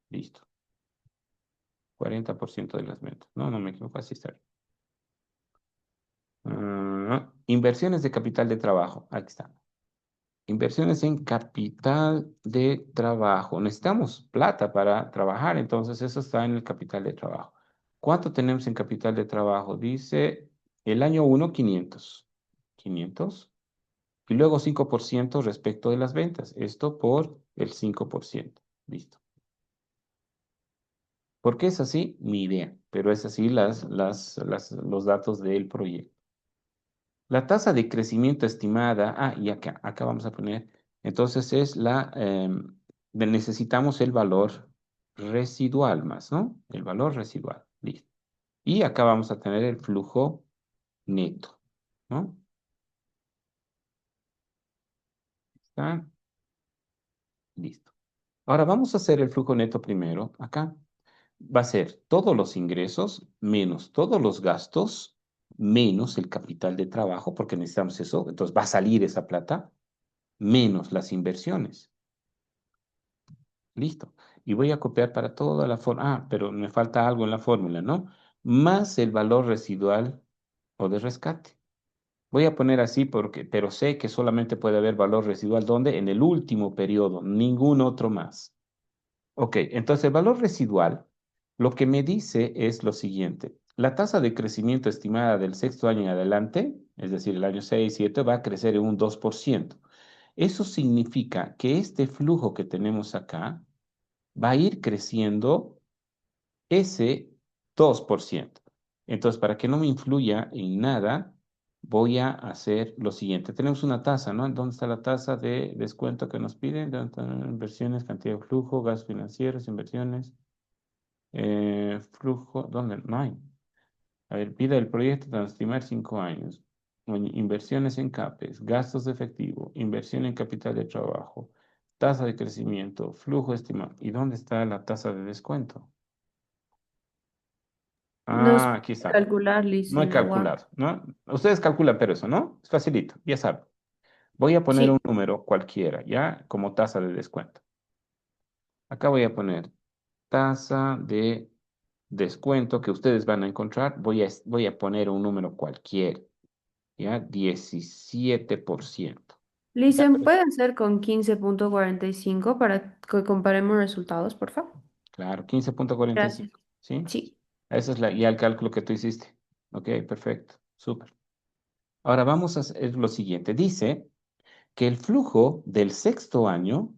Listo. 40% de las ventas. No me equivoco, así está. Inversiones de capital de trabajo. Aquí está. Inversiones en capital de trabajo. Necesitamos plata para trabajar, entonces eso está en el capital de trabajo. ¿Cuánto tenemos en capital de trabajo? Dice el año 1, 500. 500. Y luego 5% respecto de las ventas. Esto por el 5%. Listo. ¿Por qué es así? Ni idea, pero es así los datos del proyecto. La tasa de crecimiento estimada, y acá vamos a poner, entonces es necesitamos el valor residual más, ¿no? El valor residual, listo. Y acá vamos a tener el flujo neto, ¿no? Está listo. Ahora vamos a hacer el flujo neto primero, acá. Va a ser todos los ingresos menos todos los gastos menos el capital de trabajo, porque necesitamos eso, entonces va a salir esa plata, menos las inversiones. Listo. Y voy a copiar para toda la fórmula. Pero me falta algo en la fórmula, ¿no? Más el valor residual o de rescate. Voy a poner así pero sé que solamente puede haber valor residual. ¿Dónde? En el último periodo, ningún otro más. Ok, entonces el valor residual lo que me dice es lo siguiente. La tasa de crecimiento estimada del sexto año en adelante, es decir, el año 6, 7, va a crecer en un 2%. Eso significa que este flujo que tenemos acá va a ir creciendo ese 2%. Entonces, para que no me influya en nada, voy a hacer lo siguiente. Tenemos una tasa, ¿no? ¿Dónde está la tasa de descuento que nos piden? ¿Dónde están inversiones, cantidad de flujo, gastos financieros, inversiones? Flujo, ¿dónde? No hay. A ver, pida el proyecto para estimar 5 años. Inversiones en CAPEX, gastos de efectivo, inversión en capital de trabajo, tasa de crecimiento, flujo estimado. ¿Y dónde está la tasa de descuento? Nos Ah, aquí puede está. calcular, No he Lice, en la UAC. calculado, ¿no? Ustedes calculan, pero eso, ¿no? Es facilito, ya saben. Voy a poner un Sí, número cualquiera, ¿ya? Como tasa de descuento. Acá voy a poner tasa de descuento que ustedes van a encontrar. Voy a poner un número cualquiera, ¿ya? 17%. Ya, Lice, ¿puede ser con 15,45 para que comparemos resultados, por favor? claro, 15,45, Gracias. ¿sí? Sí. Esa es ya el cálculo que tú hiciste. Ok, perfecto, súper. Ahora vamos a hacer lo siguiente. Dice que el flujo del sexto año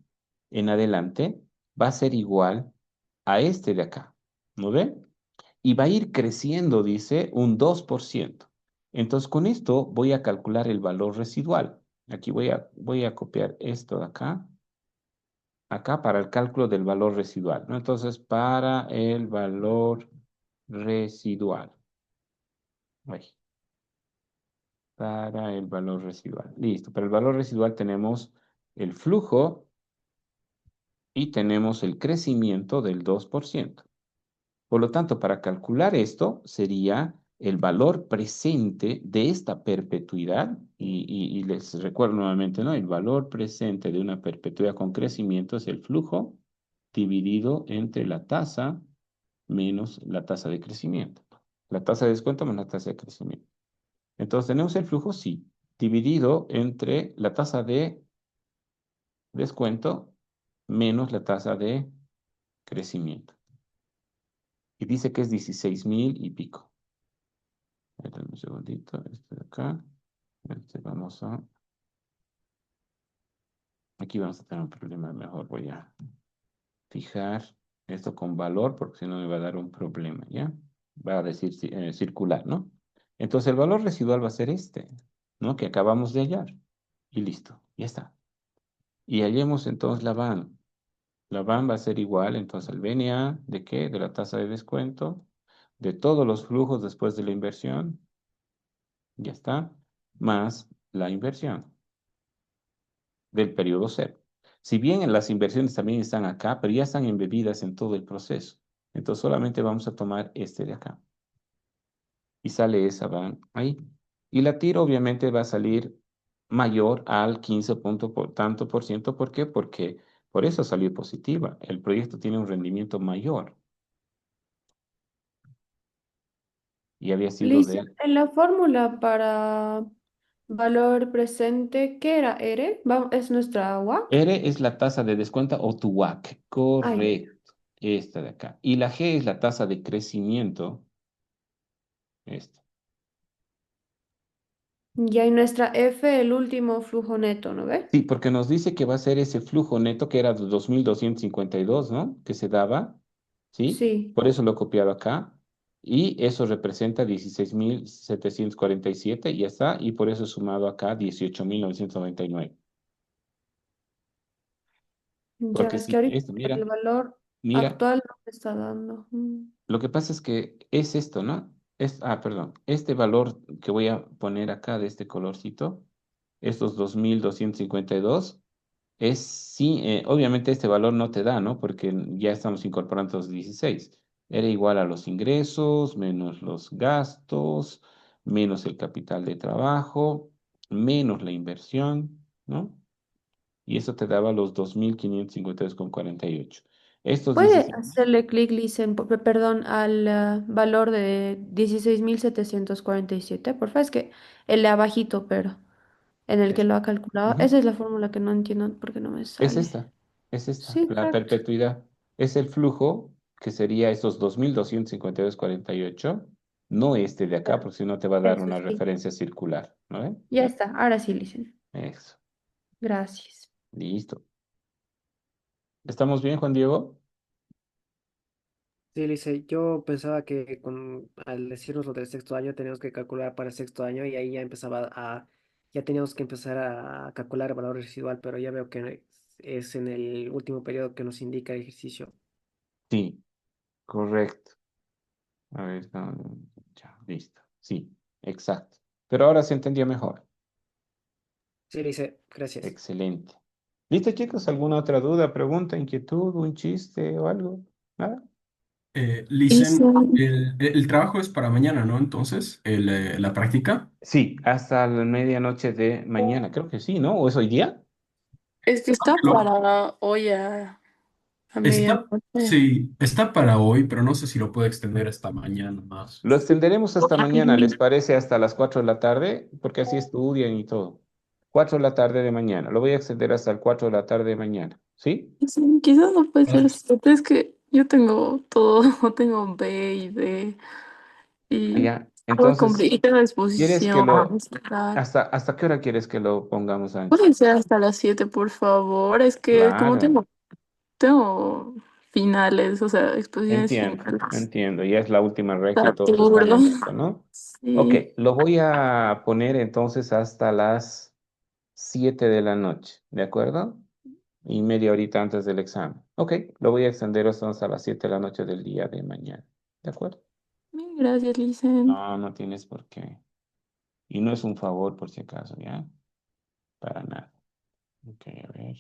en adelante va a ser igual a este de acá. ¿No ven? Y va a ir creciendo, dice, un 2%. Entonces, con esto voy a calcular el valor residual. Aquí voy a copiar esto de acá para el cálculo del valor residual, ¿no? Entonces, para el valor residual. Ay, para el valor residual. Listo. Para el valor residual tenemos el flujo y tenemos el crecimiento del 2%. Por lo tanto, para calcular esto sería el valor presente de esta perpetuidad, y les recuerdo nuevamente, ¿no? El valor presente de una perpetuidad con crecimiento es el flujo dividido entre la tasa menos la tasa de crecimiento. La tasa de descuento menos la tasa de crecimiento. Entonces tenemos el flujo, sí, dividido entre la tasa de descuento menos la tasa de crecimiento. Y dice que es 16,000 y pico. Espérame un segundito, este de acá. Vamos a... Aquí vamos a tener un problema. Mejor voy a fijar esto con valor porque si no me va a dar un problema, ¿ya? Va a decir circular, ¿no? Entonces el valor residual va a ser este, ¿no? Que acabamos de hallar. Y listo, ya está. Y hallemos entonces la van. La van va a ser igual, entonces, el BNA, ¿de qué? De la tasa de descuento, de todos los flujos después de la inversión, ya está, más la inversión del periodo cero. Si bien las inversiones también están acá, pero ya están embebidas en todo el proceso. Entonces, solamente vamos a tomar este de acá. Y sale esa van ahí. Y la tiro obviamente va a salir mayor al 15 punto por tanto por ciento. ¿Por qué? Porque por eso salió positiva. El proyecto tiene un rendimiento mayor. Y había sido Lice, del... en la fórmula para valor presente, ¿qué era? ¿ERE? ¿Es nuestra WAC? R es la tasa de descuento o tu WAC. Ah, ya, ya. Correcto. Esta de acá. Y la G es la tasa de crecimiento. Esta. Ya, y nuestra F, el último flujo neto, ¿no ve? Sí, porque nos dice que va a ser ese flujo neto que era de 2,252, ¿no? Que se daba, ¿sí? Sí. Por eso lo he copiado acá. Y eso representa 16,747 y ya está. Y por eso he sumado acá 18,999. Ya, Porque es que si, ahorita esto, el mira, valor mira, actual no me está dando. lo que pasa es que es esto, ¿no? Perdón, este valor que voy a poner acá de este colorcito, estos 2,252. Es sí, obviamente este valor no te da, ¿no? Porque ya estamos incorporando los 16. Era igual a los ingresos, menos los gastos, menos el capital de trabajo, menos la inversión, ¿no? Y eso te daba los 2,552,48. Estos ¿Puede 16. hacerle clic, Listen, perdón, al valor de 16,747? Por favor, es que el de abajito, pero en el que es- lo ha calculado. Ujú. Esa es la fórmula que no entiendo por qué no me Es sale. esta, es esta, Sí, la exacto. perpetuidad. Es el flujo que sería estos 2,252,48, no este de acá, Ya, porque si no te va a dar eso una sí. referencia circular, ¿no ve? Ya está. Ahora sí, Listen. Eso, Gracias. listo. ¿Estamos bien, Juan Diego? Sí, Lice, yo pensaba que al decirnos lo del sexto año teníamos que calcular para el sexto año y ahí ya teníamos que empezar a calcular el valor residual, pero ya veo que es en el último periodo que nos indica el ejercicio. Sí, correcto. A ver, ya, listo. Sí, exacto. Pero ahora se entendió mejor. Sí, Lice, gracias. Excelente. ¿Listo, chicos? ¿Alguna otra duda, pregunta, inquietud, un chiste o algo? ¿Nada? Licen, Lisan, el trabajo es para mañana, ¿no? Entonces, la práctica. Sí, hasta la medianoche de mañana, creo que sí, ¿no? ¿O es hoy día? es que está Lo- para hoy a Está, medianoche. sí, está para hoy, pero no sé si lo puede extender hasta mañana más. Lo extenderemos hasta mañana, ¿les Ay, parece? Hasta las 4 de la tarde, porque así estudian y todo. 4 de la tarde de mañana. Lo voy a extender hasta el 4 de la tarde de mañana. ¿Sí? sí, quizás no puede Ah, ser 7, es que yo tengo todo, tengo B y D y Ya. algo Entonces, complicado, y tengo ¿quieres que exposición, lo... mostrar. ¿Hasta qué hora quieres que lo pongamos, Angie? Puede ser hasta las 7, por favor. Es que como Claro, tengo finales, o sea, exposiciones entiendo, finales. entiendo. Ya es la última recta y todos están Saturo. en esto, ¿no? Ok, Sí. lo voy a poner entonces hasta las 7 de la noche, ¿de acuerdo? Y media horita antes del examen. Ok, lo voy a extender hasta las 7 de la noche del día de mañana. ¿De acuerdo? Mil gracias, Licen. No, no tienes por qué. Y no es un favor por si acaso, ¿ya? Para nada. Ok, a ver.